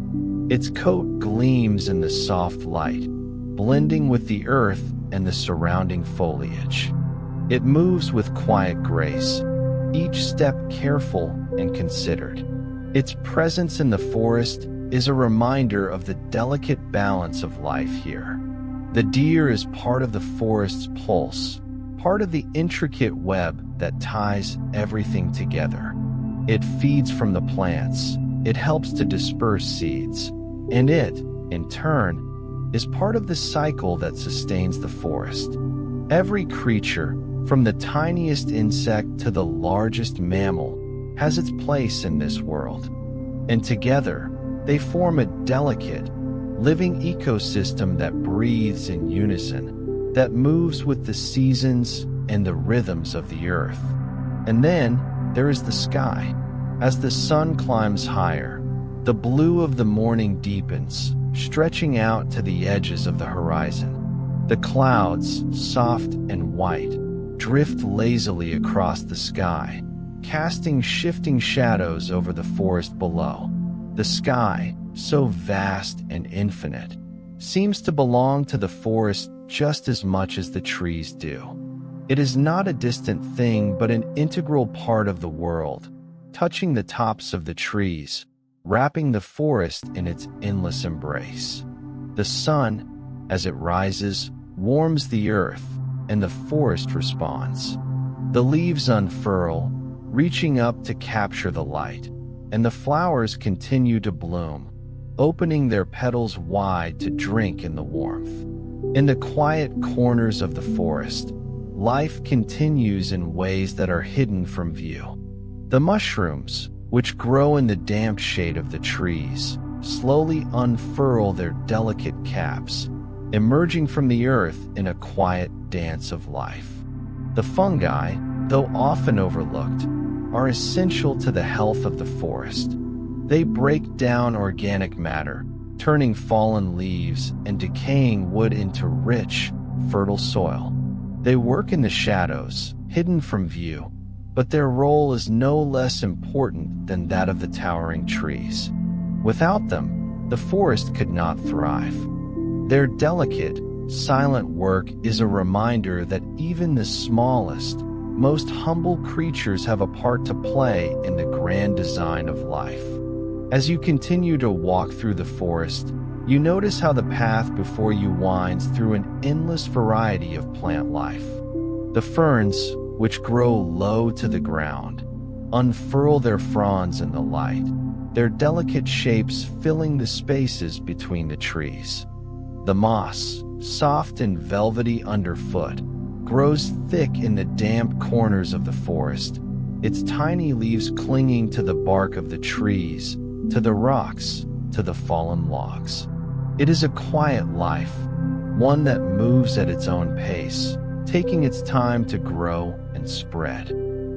Its coat gleams in the soft light, blending with the earth and the surrounding foliage. It moves with quiet grace, each step careful and considered. Its presence in the forest is a reminder of the delicate balance of life here. The deer is part of the forest's pulse, part of the intricate web that ties everything together. It feeds from the plants, it helps to disperse seeds, and it, in turn, is part of the cycle that sustains the forest. Every creature, from the tiniest insect to the largest mammal, has its place in this world. And together, they form a delicate, living ecosystem that breathes in unison, that moves with the seasons and the rhythms of the earth. And then there is the sky. As the sun climbs higher, the blue of the morning deepens, stretching out to the edges of the horizon. The clouds, soft and white, drift lazily across the sky, casting shifting shadows over the forest below. The sky, so vast and infinite, seems to belong to the forest just as much as the trees do. It is not a distant thing but an integral part of the world, touching the tops of the trees, wrapping the forest in its endless embrace. The sun, as it rises, warms the earth, and the forest responds. The leaves unfurl, reaching up to capture the light, and the flowers continue to bloom, opening their petals wide to drink in the warmth. In the quiet corners of the forest, life continues in ways that are hidden from view. The mushrooms, which grow in the damp shade of the trees, slowly unfurl their delicate caps, emerging from the earth in a quiet dance of life. The fungi, though often overlooked, are essential to the health of the forest. They break down organic matter, turning fallen leaves and decaying wood into rich, fertile soil. They work in the shadows, hidden from view, but their role is no less important than that of the towering trees. Without them, the forest could not thrive. Their delicate, silent work is a reminder that even the smallest, most humble creatures have a part to play in the grand design of life. As you continue to walk through the forest, you notice how the path before you winds through an endless variety of plant life. The ferns, which grow low to the ground, unfurl their fronds in the light, their delicate shapes filling the spaces between the trees. The moss, soft and velvety underfoot, grows thick in the damp corners of the forest, its tiny leaves clinging to the bark of the trees, to the rocks, to the fallen logs. It is a quiet life, one that moves at its own pace, taking its time to grow and spread.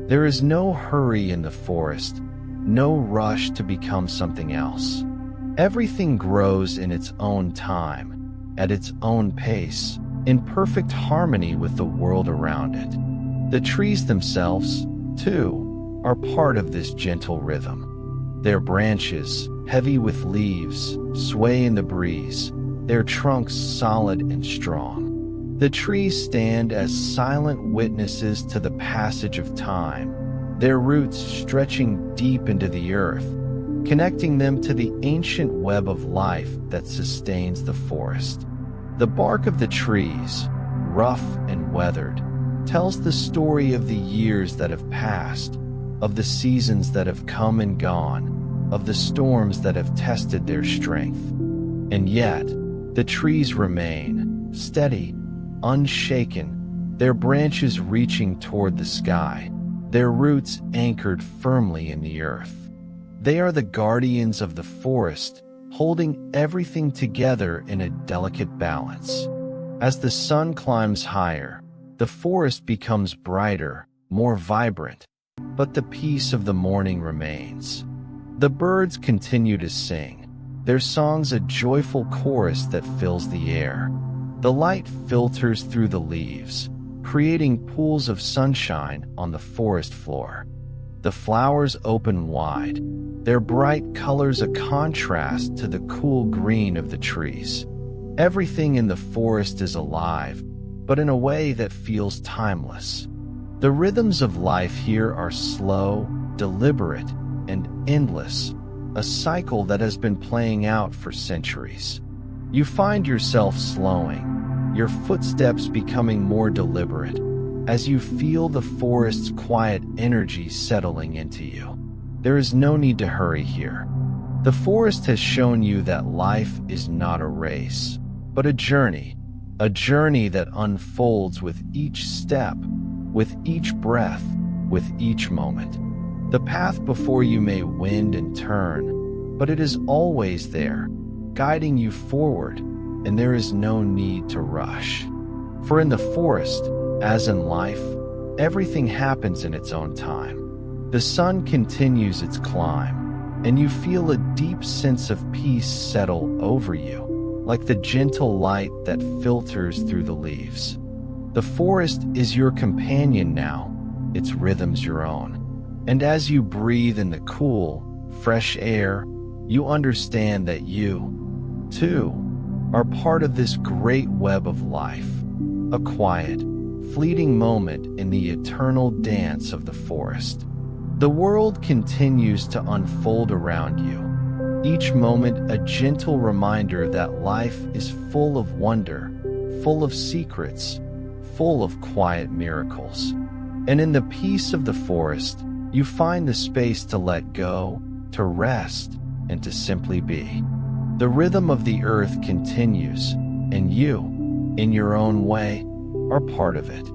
There is no hurry in the forest, no rush to become something else. Everything grows in its own time, at its own pace, in perfect harmony with the world around it. The trees themselves, too, are part of this gentle rhythm. Their branches, heavy with leaves, sway in the breeze, their trunks solid and strong. The trees stand as silent witnesses to the passage of time, their roots stretching deep into the earth, connecting them to the ancient web of life that sustains the forest. The bark of the trees, rough and weathered, tells the story of the years that have passed, of the seasons that have come and gone, of the storms that have tested their strength. And yet, the trees remain, steady, unshaken, their branches reaching toward the sky, their roots anchored firmly in the earth. They are the guardians of the forest, holding everything together in a delicate balance. As the sun climbs higher, the forest becomes brighter, more vibrant, but the peace of the morning remains. The birds continue to sing, their songs a joyful chorus that fills the air. The light filters through the leaves, creating pools of sunshine on the forest floor. The flowers open wide, their bright colors a contrast to the cool green of the trees. Everything in the forest is alive, but in a way that feels timeless. The rhythms of life here are slow, deliberate, and endless, a cycle that has been playing out for centuries. You find yourself slowing, your footsteps becoming more deliberate, as you feel the forest's quiet energy settling into you. There is no need to hurry here. The forest has shown you that life is not a race, but a journey that unfolds with each step, with each breath, with each moment. The path before you may wind and turn, but it is always there, guiding you forward, and there is no need to rush. For in the forest, as in life, everything happens in its own time. The sun continues its climb, and you feel a deep sense of peace settle over you, like the gentle light that filters through the leaves. The forest is your companion now, its rhythms your own. And as you breathe in the cool, fresh air, you understand that you, too, are part of this great web of life, a quiet, fleeting moment in the eternal dance of the forest. The world continues to unfold around you, each moment a gentle reminder that life is full of wonder, full of secrets, full of quiet miracles. And in the peace of the forest, you find the space to let go, to rest, and to simply be. The rhythm of the earth continues, and you, in your own way, are part of it.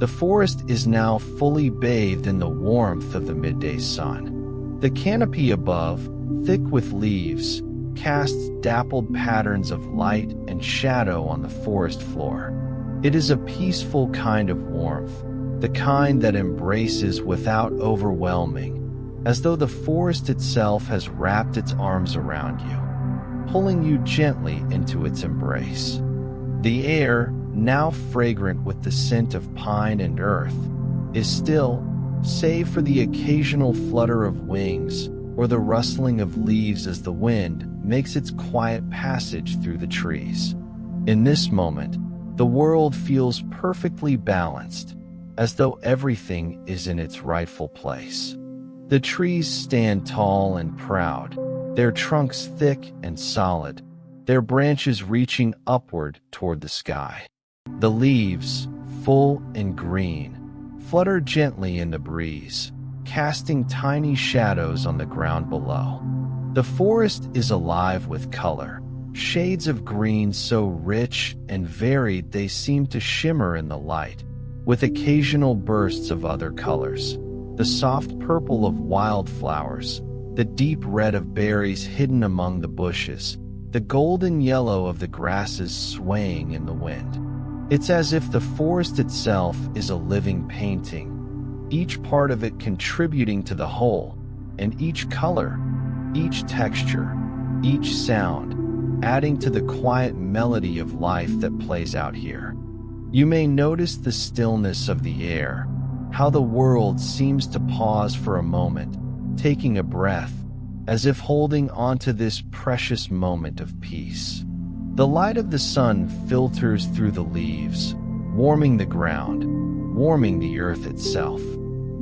The forest is now fully bathed in the warmth of the midday sun. The canopy above, thick with leaves, casts dappled patterns of light and shadow on the forest floor. It is a peaceful kind of warmth, the kind that embraces without overwhelming, as though the forest itself has wrapped its arms around you, pulling you gently into its embrace. The air, now fragrant with the scent of pine and earth, is still, save for the occasional flutter of wings or the rustling of leaves as the wind makes its quiet passage through the trees. In this moment, the world feels perfectly balanced, as though everything is in its rightful place. The trees stand tall and proud, their trunks thick and solid, their branches reaching upward toward the sky. The leaves, full and green, flutter gently in the breeze, casting tiny shadows on the ground below. The forest is alive with color, shades of green so rich and varied they seem to shimmer in the light, with occasional bursts of other colors, the soft purple of wildflowers, the deep red of berries hidden among the bushes, the golden yellow of the grasses swaying in the wind. It's as if the forest itself is a living painting, each part of it contributing to the whole, and each color, each texture, each sound, adding to the quiet melody of life that plays out here. You may notice the stillness of the air, how the world seems to pause for a moment, taking a breath, as if holding onto this precious moment of peace. The light of the sun filters through the leaves, warming the ground, warming the earth itself.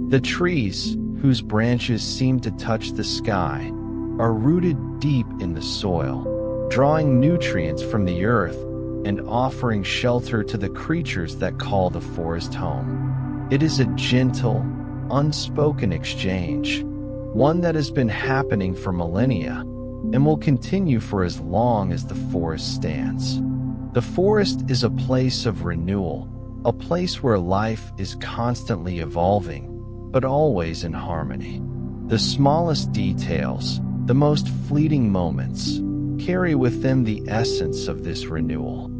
The trees, whose branches seem to touch the sky, are rooted deep in the soil, drawing nutrients from the earth and offering shelter to the creatures that call the forest home. It is a gentle, unspoken exchange, one that has been happening for millennia and will continue for as long as the forest stands. The forest is a place of renewal, a place where life is constantly evolving, but always in harmony. The smallest details, the most fleeting moments, carry with them the essence of this renewal.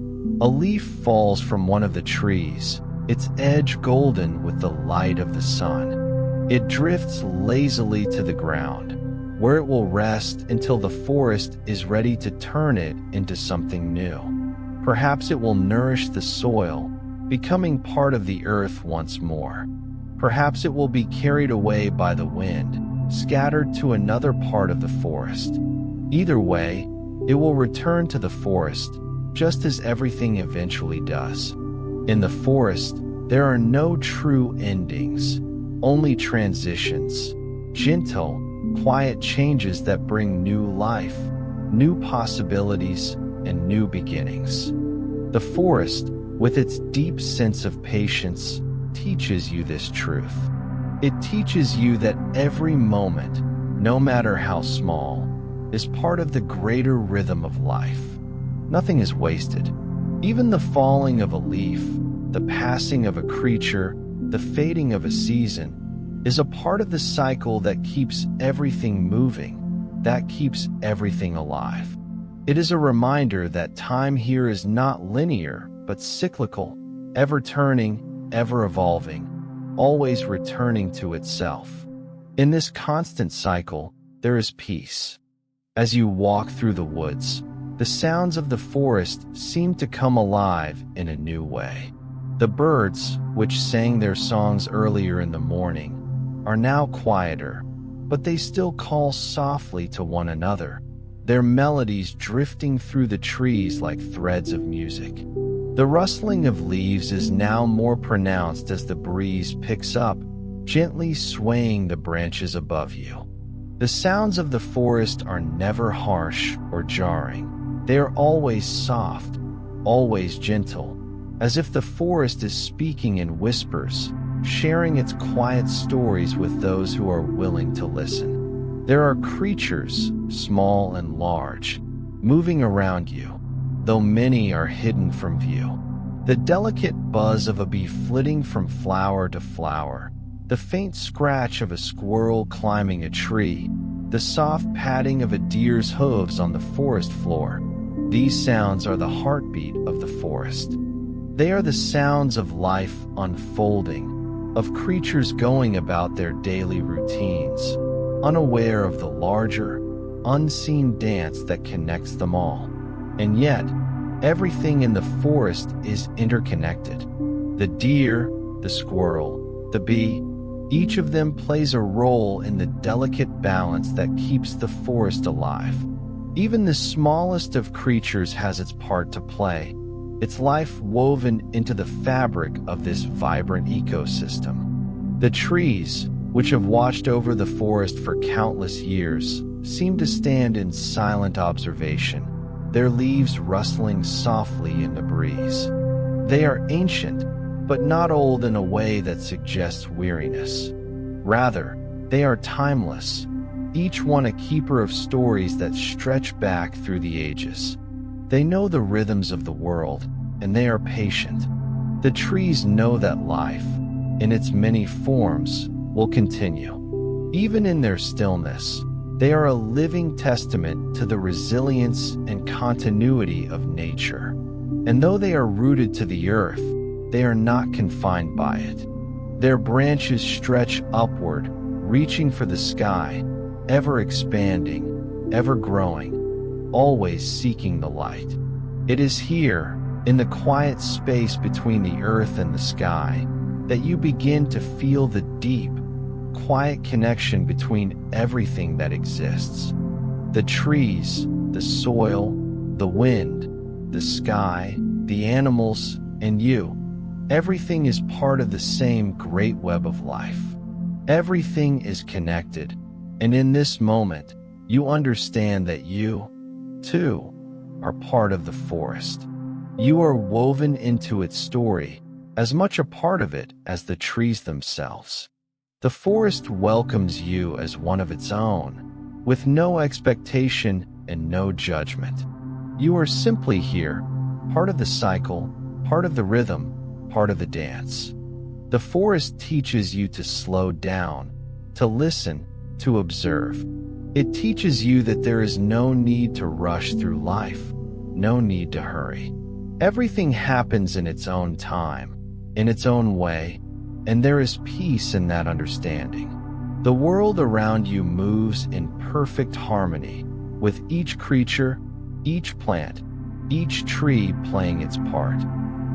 A leaf falls from one of the trees, its edge golden with the light of the sun. It drifts lazily to the ground, where it will rest until the forest is ready to turn it into something new. Perhaps it will nourish the soil, becoming part of the earth once more. Perhaps it will be carried away by the wind, scattered to another part of the forest. Either way, it will return to the forest, just as everything eventually does. In the forest, there are no true endings, only transitions, gentle, quiet changes that bring new life, new possibilities, and new beginnings. The forest, with its deep sense of patience, teaches you this truth. It teaches you that every moment, no matter how small, is part of the greater rhythm of life. Nothing is wasted. Even the falling of a leaf, the passing of a creature, the fading of a season, is a part of the cycle that keeps everything moving, that keeps everything alive. It is a reminder that time here is not linear, but cyclical, ever turning, ever evolving, always returning to itself. In this constant cycle, there is peace. As you walk through the woods, the sounds of the forest seem to come alive in a new way. The birds, which sang their songs earlier in the morning, are now quieter, but they still call softly to one another, their melodies drifting through the trees like threads of music. The rustling of leaves is now more pronounced as the breeze picks up, gently swaying the branches above you. The sounds of the forest are never harsh or jarring. They are always soft, always gentle, as if the forest is speaking in whispers, sharing its quiet stories with those who are willing to listen. There are creatures, small and large, moving around you, though many are hidden from view. The delicate buzz of a bee flitting from flower to flower, the faint scratch of a squirrel climbing a tree, the soft padding of a deer's hooves on the forest floor. These sounds are the heartbeat of the forest. They are the sounds of life unfolding, of creatures going about their daily routines, unaware of the larger, unseen dance that connects them all. And yet, everything in the forest is interconnected. The deer, the squirrel, the bee, each of them plays a role in the delicate balance that keeps the forest alive. Even the smallest of creatures has its part to play, its life woven into the fabric of this vibrant ecosystem. The trees, which have watched over the forest for countless years, seem to stand in silent observation, their leaves rustling softly in the breeze. They are ancient, but not old in a way that suggests weariness. Rather, they are timeless, each one a keeper of stories that stretch back through the ages. They know the rhythms of the world, and they are patient. The trees know that life, in its many forms, will continue. Even in their stillness, they are a living testament to the resilience and continuity of nature. And though they are rooted to the earth, they are not confined by it. Their branches stretch upward, reaching for the sky, ever expanding, ever growing, always seeking the light. It is here, in the quiet space between the earth and the sky, that you begin to feel the deep, quiet connection between everything that exists. The trees, the soil, the wind, the sky, the animals, and you. Everything is part of the same great web of life. Everything is connected, and in this moment, you understand that you, too, are part of the forest. You are woven into its story, as much a part of it as the trees themselves. The forest welcomes you as one of its own, with no expectation and no judgment. You are simply here, part of the cycle, part of the rhythm, part of the dance. The forest teaches you to slow down, to listen, to observe. It teaches you that there is no need to rush through life, no need to hurry. Everything happens in its own time, in its own way, and there is peace in that understanding. The world around you moves in perfect harmony, with each creature, each plant, each tree playing its part.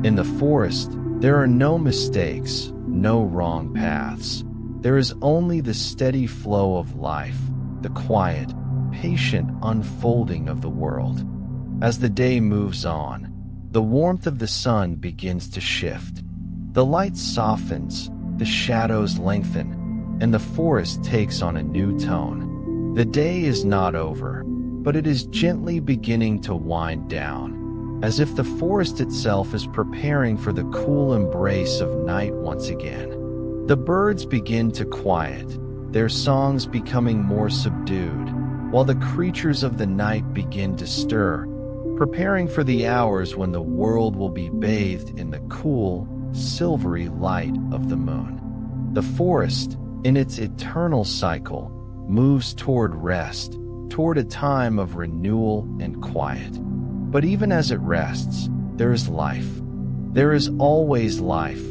In the forest, there are no mistakes, no wrong paths. There is only the steady flow of life, the quiet, patient unfolding of the world. As the day moves on, the warmth of the sun begins to shift. The light softens, the shadows lengthen, and the forest takes on a new tone. The day is not over, but it is gently beginning to wind down, as if the forest itself is preparing for the cool embrace of night once again. The birds begin to quiet, their songs becoming more subdued, while the creatures of the night begin to stir, preparing for the hours when the world will be bathed in the cool, silvery light of the moon. The forest, in its eternal cycle, moves toward rest, toward a time of renewal and quiet. But even as it rests, there is life. There is always life,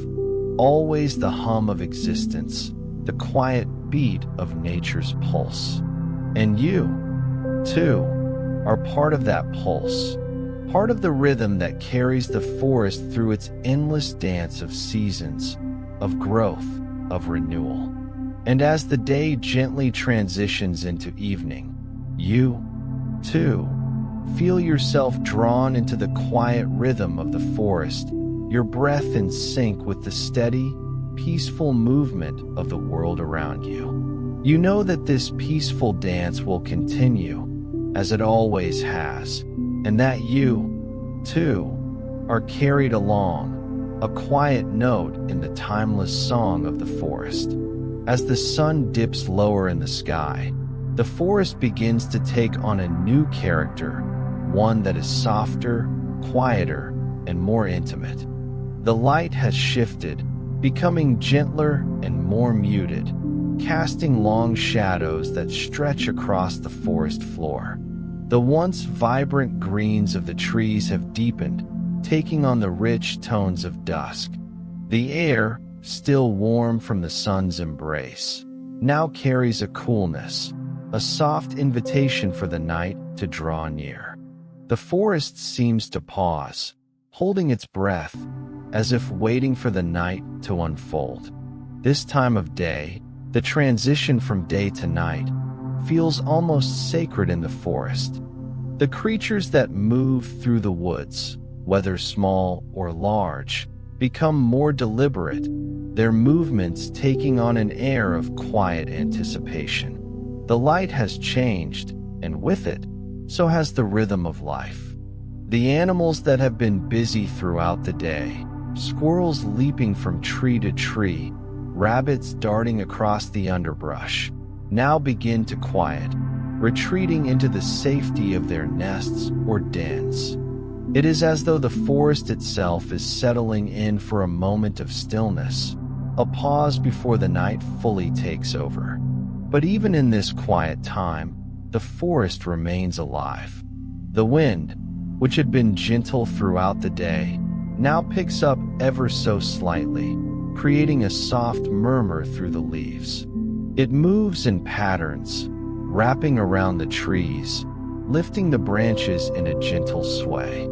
always the hum of existence, the quiet beat of nature's pulse. And you, too, are part of that pulse, part of the rhythm that carries the forest through its endless dance of seasons, of growth, of renewal. And as the day gently transitions into evening, you, too, feel yourself drawn into the quiet rhythm of the forest, your breath in sync with the steady, peaceful movement of the world around you. You know that this peaceful dance will continue, as it always has, and that you, too, are carried along, a quiet note in the timeless song of the forest. As the sun dips lower in the sky, the forest begins to take on a new character, one that is softer, quieter, and more intimate. The light has shifted, becoming gentler and more muted, casting long shadows that stretch across the forest floor. The once vibrant greens of the trees have deepened, taking on the rich tones of dusk. The air, still warm from the sun's embrace, now carries a coolness, a soft invitation for the night to draw near. The forest seems to pause, holding its breath, as if waiting for the night to unfold. This time of day, the transition from day to night, feels almost sacred in the forest. The creatures that move through the woods, whether small or large, become more deliberate, their movements taking on an air of quiet anticipation. The light has changed, and with it, so has the rhythm of life. The animals that have been busy throughout the day, squirrels leaping from tree to tree, rabbits darting across the underbrush, now begin to quiet, retreating into the safety of their nests or dens. It is as though the forest itself is settling in for a moment of stillness, a pause before the night fully takes over. But even in this quiet time, the forest remains alive. The wind, which had been gentle throughout the day, now picks up ever so slightly, creating a soft murmur through the leaves. It moves in patterns, wrapping around the trees, lifting the branches in a gentle sway.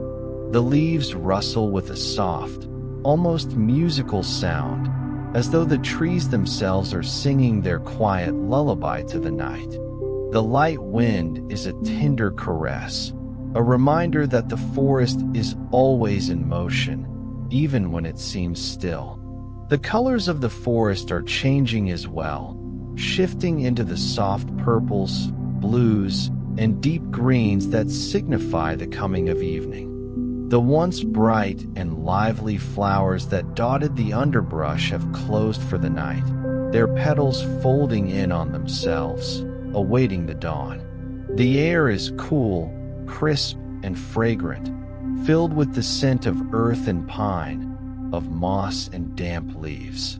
The leaves rustle with a soft, almost musical sound, as though the trees themselves are singing their quiet lullaby to the night. The light wind is a tender caress, a reminder that the forest is always in motion, even when it seems still. The colors of the forest are changing as well, shifting into the soft purples, blues, and deep greens that signify the coming of evening. The once bright and lively flowers that dotted the underbrush have closed for the night, their petals folding in on themselves, awaiting the dawn. The air is cool, crisp, and fragrant, filled with the scent of earth and pine, of moss and damp leaves.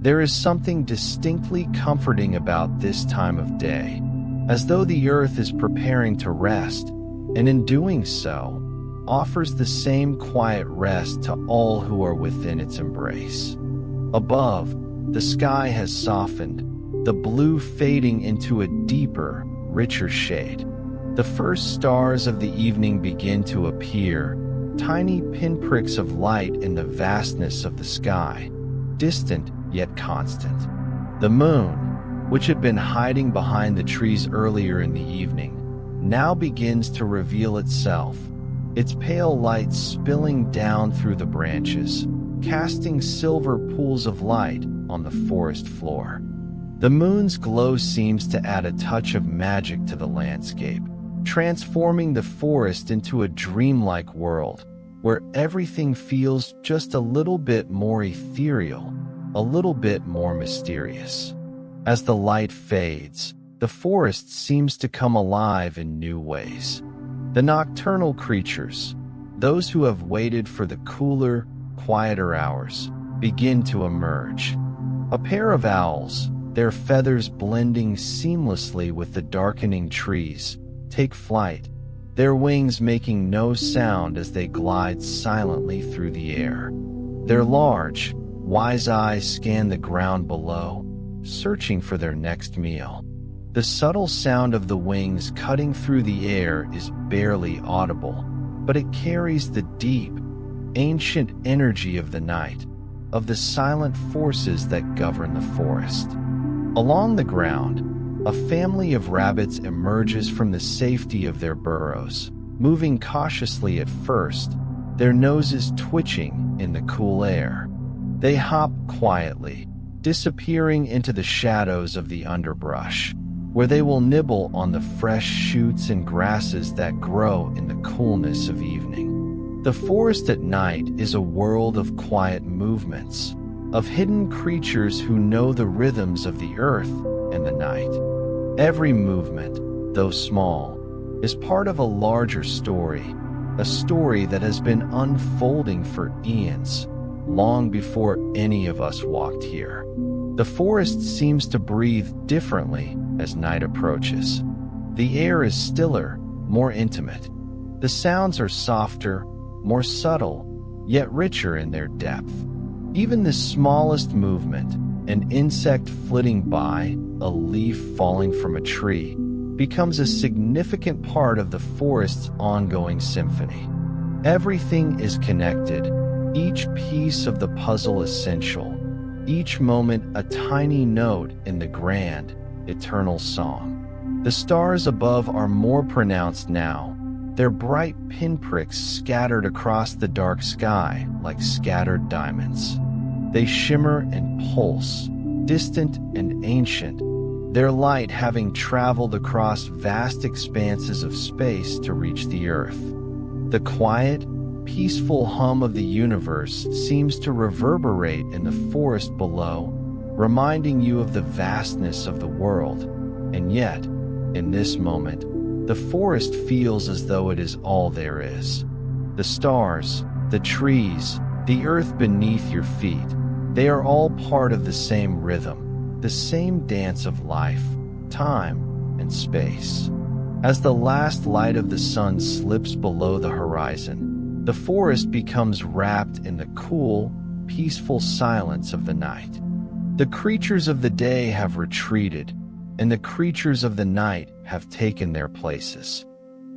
There is something distinctly comforting about this time of day, as though the earth is preparing to rest, and in doing so, offers the same quiet rest to all who are within its embrace. Above, the sky has softened, the blue fading into a deeper, richer shade. The first stars of the evening begin to appear, tiny pinpricks of light in the vastness of the sky, distant yet constant. The moon, which had been hiding behind the trees earlier in the evening, now begins to reveal itself, its pale light spilling down through the branches, casting silver pools of light on the forest floor. The moon's glow seems to add a touch of magic to the landscape, transforming the forest into a dreamlike world, where everything feels just a little bit more ethereal, a little bit more mysterious. As the light fades, the forest seems to come alive in new ways. The nocturnal creatures, those who have waited for the cooler, quieter hours, begin to emerge. A pair of owls, their feathers blending seamlessly with the darkening trees, take flight, their wings making no sound as they glide silently through the air. Their large, wise eyes scan the ground below, searching for their next meal. The subtle sound of the wings cutting through the air is barely audible, but it carries the deep, ancient energy of the night, of the silent forces that govern the forest. Along the ground, a family of rabbits emerges from the safety of their burrows, moving cautiously at first, their noses twitching in the cool air. They hop quietly, disappearing into the shadows of the underbrush, where they will nibble on the fresh shoots and grasses that grow in the coolness of evening. The forest at night is a world of quiet movements, of hidden creatures who know the rhythms of the earth and the night. Every movement, though small, is part of a larger story, a story that has been unfolding for eons, long before any of us walked here. The forest seems to breathe differently as night approaches. The air is stiller, more intimate. The sounds are softer, more subtle, yet richer in their depth. Even the smallest movement, an insect flitting by, a leaf falling from a tree, becomes a significant part of the forest's ongoing symphony. Everything is connected, each piece of the puzzle essential, each moment a tiny note in the grand, eternal song. The stars above are more pronounced now, their bright pinpricks scattered across the dark sky like scattered diamonds. They shimmer and pulse, distant and ancient, their light having traveled across vast expanses of space to reach the earth. The quiet, peaceful hum of the universe seems to reverberate in the forest below, reminding you of the vastness of the world. And yet, in this moment, the forest feels as though it is all there is. The stars, the trees, the earth beneath your feet, they are all part of the same rhythm, the same dance of life, time, and space. As the last light of the sun slips below the horizon, the forest becomes wrapped in the cool, peaceful silence of the night. The creatures of the day have retreated, and the creatures of the night have taken their places.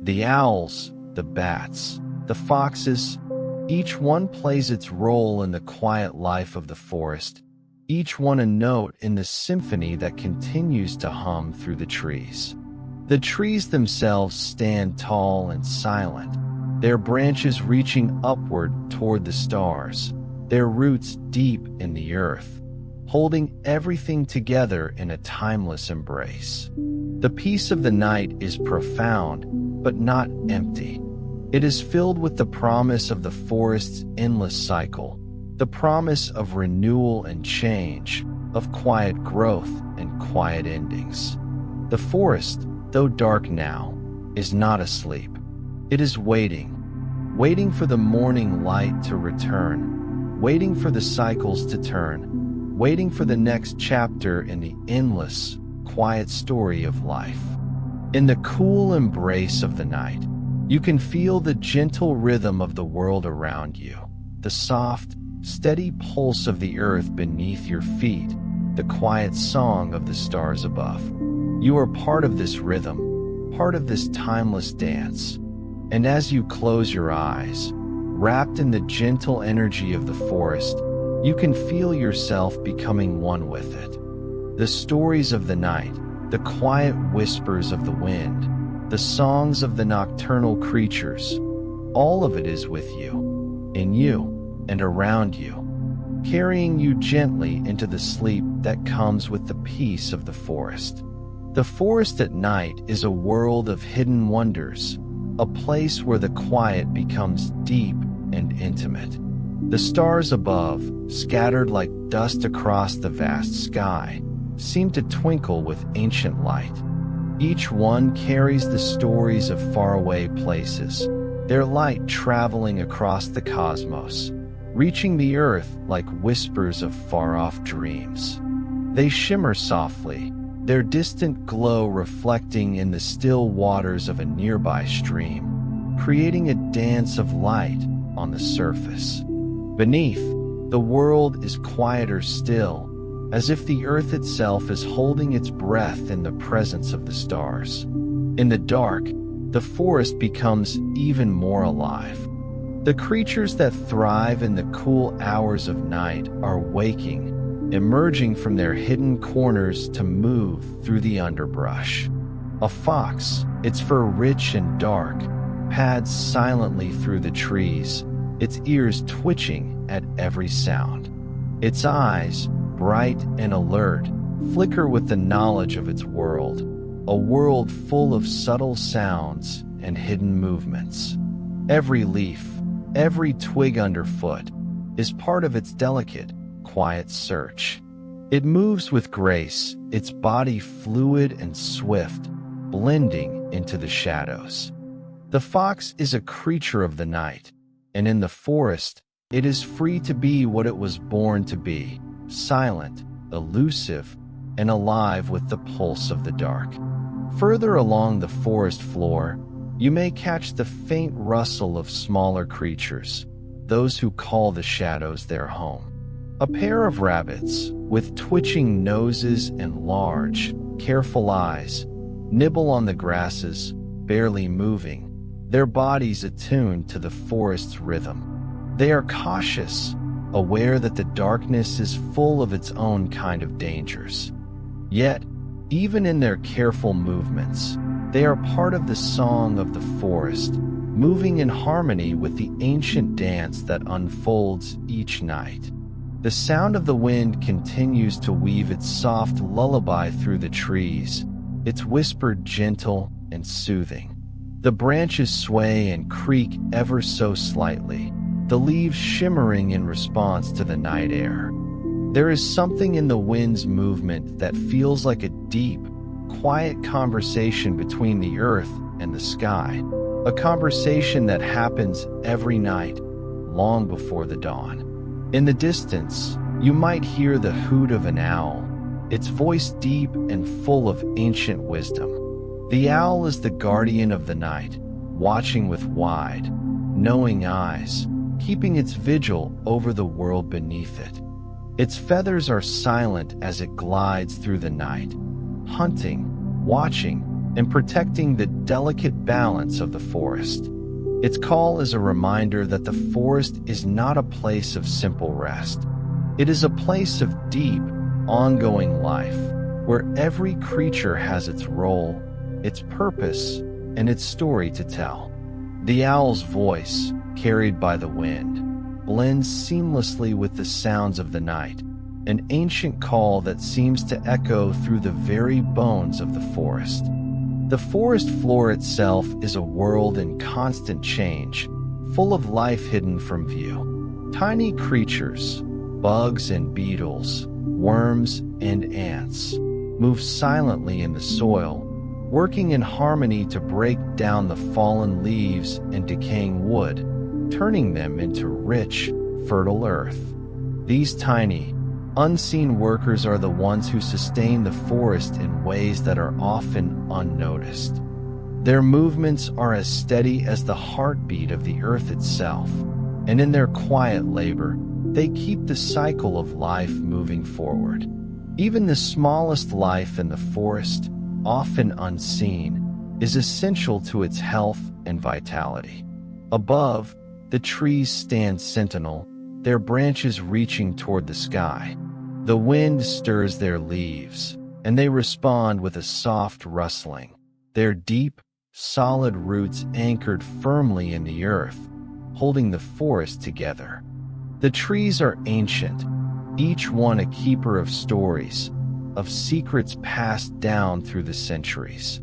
The owls, the bats, the foxes, each one plays its role in the quiet life of the forest, each one a note in the symphony that continues to hum through the trees. The trees themselves stand tall and silent, their branches reaching upward toward the stars, their roots deep in the earth, holding everything together in a timeless embrace. The peace of the night is profound, but not empty. It is filled with the promise of the forest's endless cycle, the promise of renewal and change, of quiet growth and quiet endings. The forest, though dark now, is not asleep. It is waiting for the morning light to return, waiting for the cycles to turn, waiting for the next chapter in the endless, quiet story of life. In the cool embrace of the night, you can feel the gentle rhythm of the world around you, the soft, steady pulse of the earth beneath your feet, the quiet song of the stars above. You are part of this rhythm, part of this timeless dance. And as you close your eyes, wrapped in the gentle energy of the forest, you can feel yourself becoming one with it. The stories of the night, the quiet whispers of the wind, the songs of the nocturnal creatures, all of it is with you, in you, and around you, carrying you gently into the sleep that comes with the peace of the forest. The forest at night is a world of hidden wonders, a place where the quiet becomes deep and intimate. The stars above, scattered like dust across the vast sky, seem to twinkle with ancient light. Each one carries the stories of faraway places, their light traveling across the cosmos, reaching the earth like whispers of far-off dreams. They shimmer softly, their distant glow reflecting in the still waters of a nearby stream, creating a dance of light on the surface. Beneath, the world is quieter still, as if the earth itself is holding its breath in the presence of the stars. In the dark, the forest becomes even more alive. The creatures that thrive in the cool hours of night are waking, emerging from their hidden corners to move through the underbrush. A fox, its fur rich and dark, pads silently through the trees, its ears twitching at every sound. Its eyes, bright and alert, flicker with the knowledge of its world, a world full of subtle sounds and hidden movements. Every leaf, every twig underfoot, is part of its delicate, quiet search. It moves with grace, its body fluid and swift, blending into the shadows. The fox is a creature of the night, and in the forest, it is free to be what it was born to be, silent, elusive, and alive with the pulse of the dark. Further along the forest floor, you may catch the faint rustle of smaller creatures, those who call the shadows their home. A pair of rabbits, with twitching noses and large, careful eyes, nibble on the grasses, barely moving, their bodies attuned to the forest's rhythm. They are cautious, aware that the darkness is full of its own kind of dangers. Yet, even in their careful movements, they are part of the song of the forest, moving in harmony with the ancient dance that unfolds each night. The sound of the wind continues to weave its soft lullaby through the trees, its whisper gentle and soothing. The branches sway and creak ever so slightly, the leaves shimmering in response to the night air. There is something in the wind's movement that feels like a deep, quiet conversation between the earth and the sky, a conversation that happens every night, long before the dawn. In the distance, you might hear the hoot of an owl, its voice deep and full of ancient wisdom. The owl is the guardian of the night, watching with wide, knowing eyes, keeping its vigil over the world beneath it. Its feathers are silent as it glides through the night, hunting, watching, and protecting the delicate balance of the forest. Its call is a reminder that the forest is not a place of simple rest. It is a place of deep, ongoing life, where every creature has its role, its purpose, and its story to tell. The owl's voice, carried by the wind, blends seamlessly with the sounds of the night, an ancient call that seems to echo through the very bones of the forest. The forest floor itself is a world in constant change, full of life hidden from view. Tiny creatures, bugs and beetles, worms and ants, move silently in the soil, working in harmony to break down the fallen leaves and decaying wood, turning them into rich, fertile earth. These tiny, unseen workers are the ones who sustain the forest in ways that are often unnoticed. Their movements are as steady as the heartbeat of the earth itself, and in their quiet labor, they keep the cycle of life moving forward. Even the smallest life in the forest, often unseen, is essential to its health and vitality. Above, the trees stand sentinel, their branches reaching toward the sky. The wind stirs their leaves, and they respond with a soft rustling, their deep, solid roots anchored firmly in the earth, holding the forest together. The trees are ancient, each one a keeper of stories, of secrets passed down through the centuries.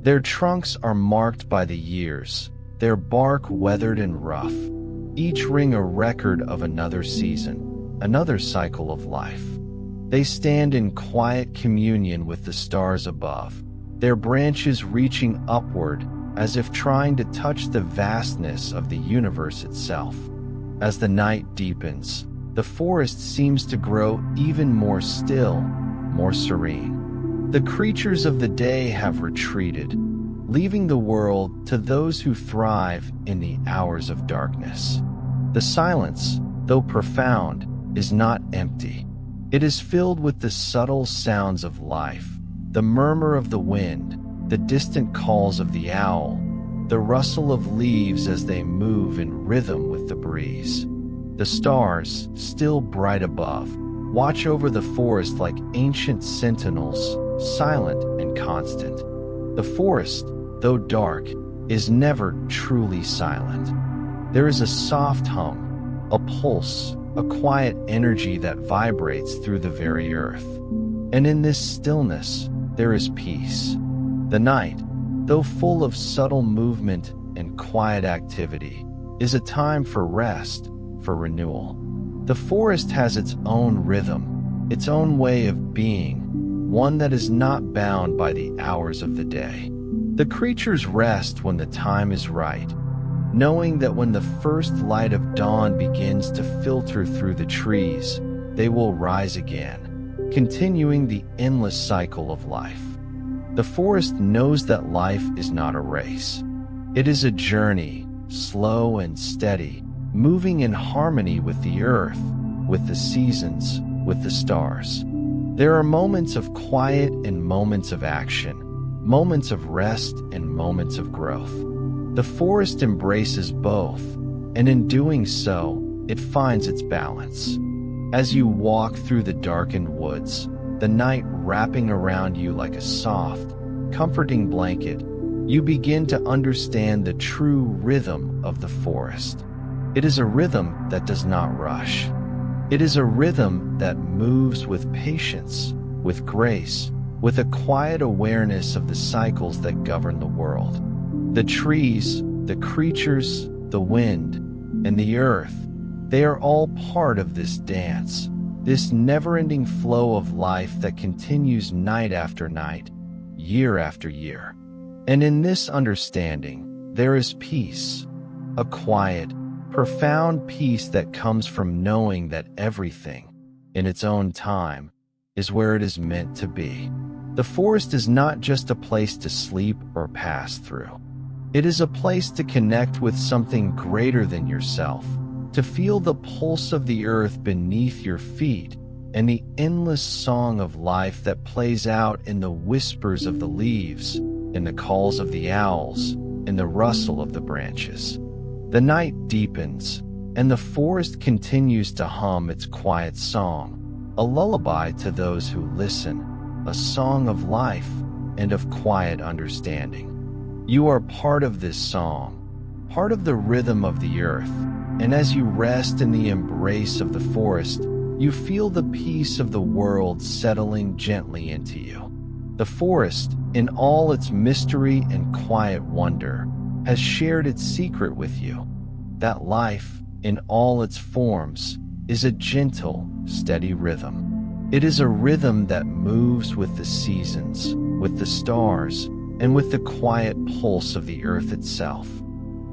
Their trunks are marked by the years, their bark weathered and rough, each ring a record of another season, another cycle of life. They stand in quiet communion with the stars above, their branches reaching upward as if trying to touch the vastness of the universe itself. As the night deepens, the forest seems to grow even more still, more serene. The creatures of the day have retreated, leaving the world to those who thrive in the hours of darkness. The silence, though profound, is not empty. It is filled with the subtle sounds of life, the murmur of the wind, the distant calls of the owl, the rustle of leaves as they move in rhythm with the breeze. The stars, still bright above, watch over the forest like ancient sentinels, silent and constant. The forest, though dark, is never truly silent. There is a soft hum, a pulse, a quiet energy that vibrates through the very earth. And in this stillness, there is peace. The night, though full of subtle movement and quiet activity, is a time for rest, for renewal. The forest has its own rhythm, its own way of being, one that is not bound by the hours of the day. The creatures rest when the time is right, knowing that when the first light of dawn begins to filter through the trees, they will rise again, continuing the endless cycle of life. The forest knows that life is not a race. It is a journey, slow and steady, moving in harmony with the earth, with the seasons, with the stars. There are moments of quiet and moments of action, moments of rest and moments of growth. The forest embraces both, and in doing so, it finds its balance. As you walk through the darkened woods, the night wrapping around you like a soft, comforting blanket, you begin to understand the true rhythm of the forest. It is a rhythm that does not rush. It is a rhythm that moves with patience, with grace, with a quiet awareness of the cycles that govern the world. The trees, the creatures, the wind, and the earth, they are all part of this dance, this never-ending flow of life that continues night after night, year after year. And in this understanding, there is peace, a quiet, profound peace that comes from knowing that everything, in its own time, is where it is meant to be. The forest is not just a place to sleep or pass through. It is a place to connect with something greater than yourself, to feel the pulse of the earth beneath your feet and the endless song of life that plays out in the whispers of the leaves, in the calls of the owls, in the rustle of the branches. The night deepens, and the forest continues to hum its quiet song, a lullaby to those who listen, a song of life and of quiet understanding. You are part of this song, part of the rhythm of the earth, and as you rest in the embrace of the forest, you feel the peace of the world settling gently into you. The forest, in all its mystery and quiet wonder, has shared its secret with you, that life, in all its forms, is a gentle, steady rhythm. It is a rhythm that moves with the seasons, with the stars, and with the quiet pulse of the earth itself.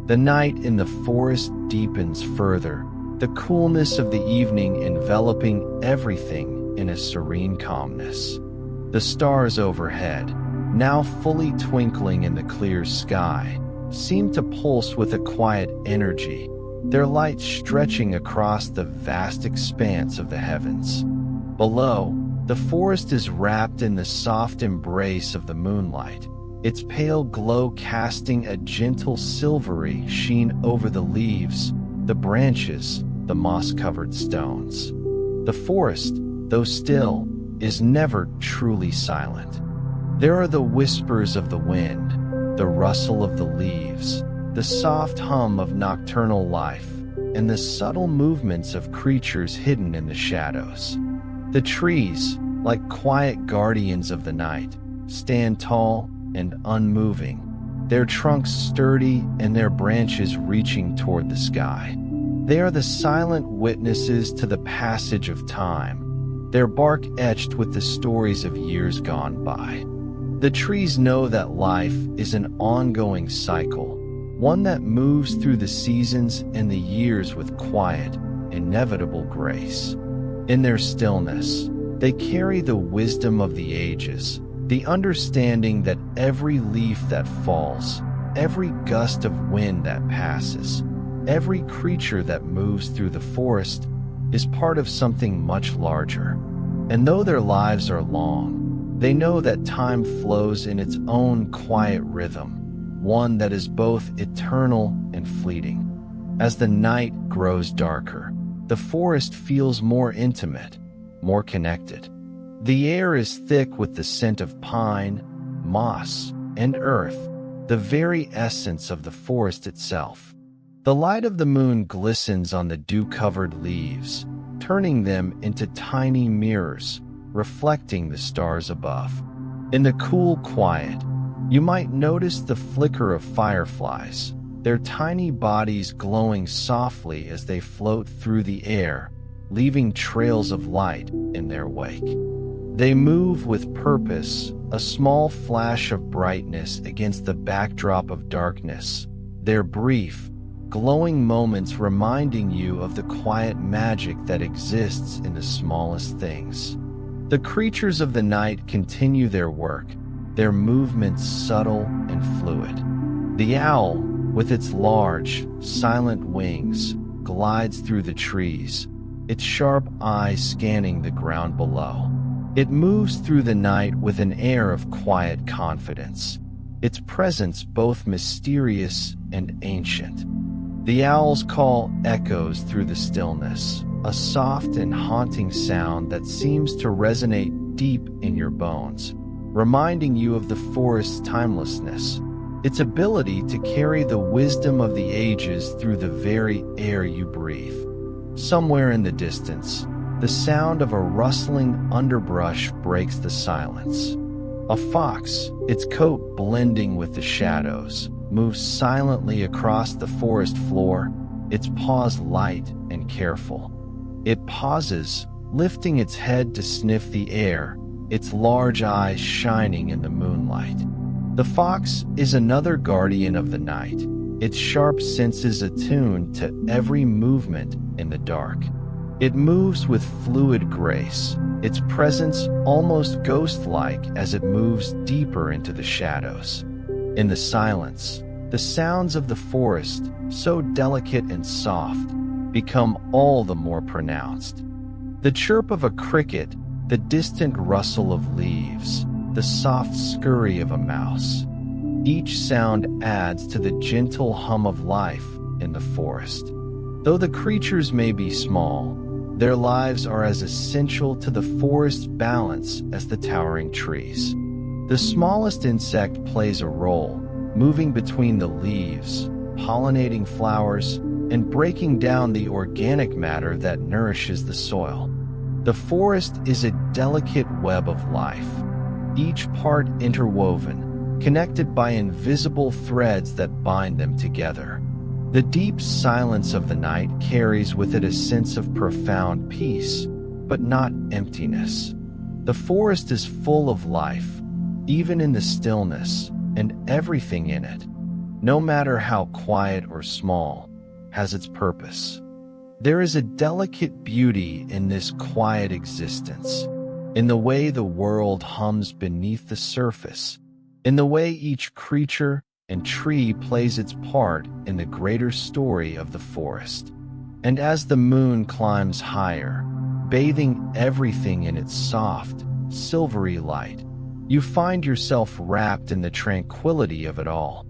The night in the forest deepens further, the coolness of the evening enveloping everything in a serene calmness. The stars overhead, now fully twinkling in the clear sky, seem to pulse with a quiet energy, their light stretching across the vast expanse of the heavens. Below, the forest is wrapped in the soft embrace of the moonlight, its pale glow casting a gentle silvery sheen over the leaves, the branches, the moss-covered stones. The forest, though still, is never truly silent. There are the whispers of the wind, the rustle of the leaves, the soft hum of nocturnal life, and the subtle movements of creatures hidden in the shadows. The trees, like quiet guardians of the night, stand tall and unmoving, their trunks sturdy and their branches reaching toward the sky. They are the silent witnesses to the passage of time, their bark etched with the stories of years gone by. The trees know that life is an ongoing cycle, one that moves through the seasons and the years with quiet, inevitable grace. In their stillness, They carry the wisdom of the ages, the understanding that every leaf that falls, every gust of wind that passes, every creature that moves through the forest is part of something much larger. And though their lives are long, they know that time flows in its own quiet rhythm, one that is both eternal and fleeting. As the night grows darker, the forest feels more intimate, more connected. The air is thick with the scent of pine, moss, and earth, the very essence of the forest itself. The light of the moon glistens on the dew-covered leaves, turning them into tiny mirrors, reflecting the stars above. In the cool quiet, you might notice the flicker of fireflies, their tiny bodies glowing softly as they float through the air, leaving trails of light in their wake. They move with purpose, a small flash of brightness against the backdrop of darkness, their brief, glowing moments reminding you of the quiet magic that exists in the smallest things. The creatures of the night continue their work, their movements subtle and fluid. The owl, with its large, silent wings, glides through the trees, its sharp eyes scanning the ground below. It moves through the night with an air of quiet confidence, its presence both mysterious and ancient. The owl's call echoes through the stillness, a soft and haunting sound that seems to resonate deep in your bones, reminding you of the forest's timelessness, its ability to carry the wisdom of the ages through the very air you breathe. Somewhere in the distance, the sound of a rustling underbrush breaks the silence. A fox, its coat blending with the shadows, moves silently across the forest floor, its paws light and careful. It pauses, lifting its head to sniff the air, its large eyes shining in the moonlight. The fox is another guardian of the night, its sharp senses attuned to every movement in the dark. It moves with fluid grace, its presence almost ghost-like as it moves deeper into the shadows. In the silence, the sounds of the forest, so delicate and soft, become all the more pronounced. The chirp of a cricket, the distant rustle of leaves, the soft scurry of a mouse. Each sound adds to the gentle hum of life in the forest. Though the creatures may be small, their lives are as essential to the forest's balance as the towering trees. The smallest insect plays a role, moving between the leaves, pollinating flowers, and breaking down the organic matter that nourishes the soil. The forest is a delicate web of life, each part interwoven, connected by invisible threads that bind them together. The deep silence of the night carries with it a sense of profound peace, but not emptiness. The forest is full of life, even in the stillness, and everything in it, no matter how quiet or small, has its purpose. There is a delicate beauty in this quiet existence, in the way the world hums beneath the surface, in the way each creature and tree plays its part in the greater story of the forest. And as the moon climbs higher, bathing everything in its soft, silvery light, you find yourself wrapped in the tranquility of it all.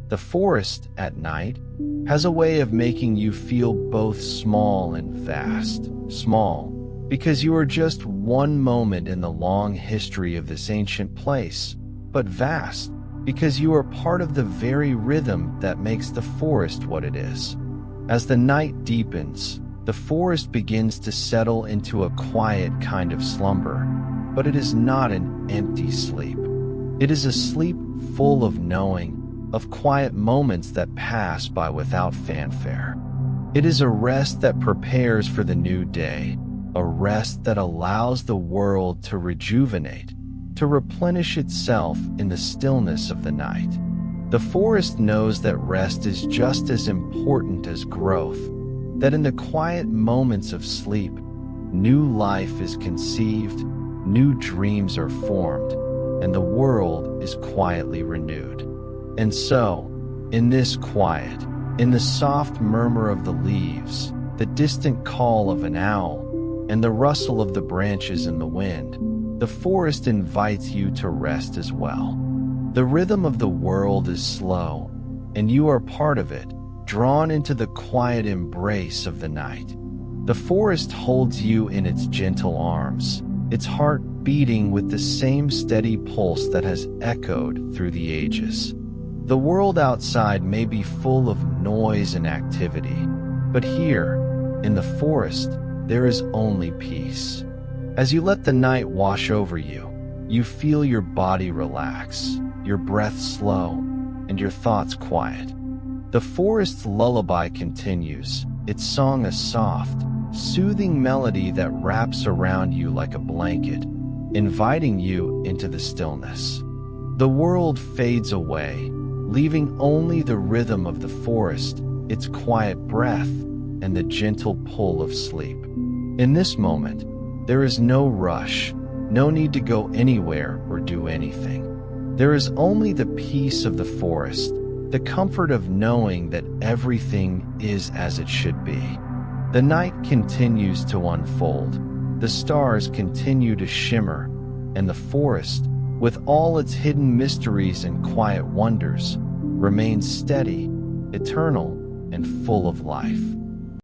The forest, at night, has a way of making you feel both small and vast. Small, because you are just one moment in the long history of this ancient place, but vast, because you are part of the very rhythm that makes the forest what it is. As the night deepens, the forest begins to settle into a quiet kind of slumber, but it is not an empty sleep. It is a sleep full of knowing, of quiet moments that pass by without fanfare. It is a rest that prepares for the new day, a rest that allows the world to rejuvenate, to replenish itself in the stillness of the night. The forest knows that rest is just as important as growth, that in the quiet moments of sleep, new life is conceived, new dreams are formed, and the world is quietly renewed. And so, in this quiet, in the soft murmur of the leaves, the distant call of an owl, and the rustle of the branches in the wind, the forest invites you to rest as well. The rhythm of the world is slow, and you are part of it, drawn into the quiet embrace of the night. The forest holds you in its gentle arms, its heart beating with the same steady pulse that has echoed through the ages. The world outside may be full of noise and activity, but here, in the forest, there is only peace. As you let the night wash over you, you feel your body relax, your breath slow, and your thoughts quiet. The forest's lullaby continues, its song a soft, soothing melody that wraps around you like a blanket, inviting you into the stillness. The world fades away, leaving only the rhythm of the forest, its quiet breath, and the gentle pull of sleep. In this moment, there is no rush, no need to go anywhere or do anything. There is only the peace of the forest, the comfort of knowing that everything is as it should be. The night continues to unfold, the stars continue to shimmer, and the forest, with all its hidden mysteries and quiet wonders, remains steady, eternal, and full of life.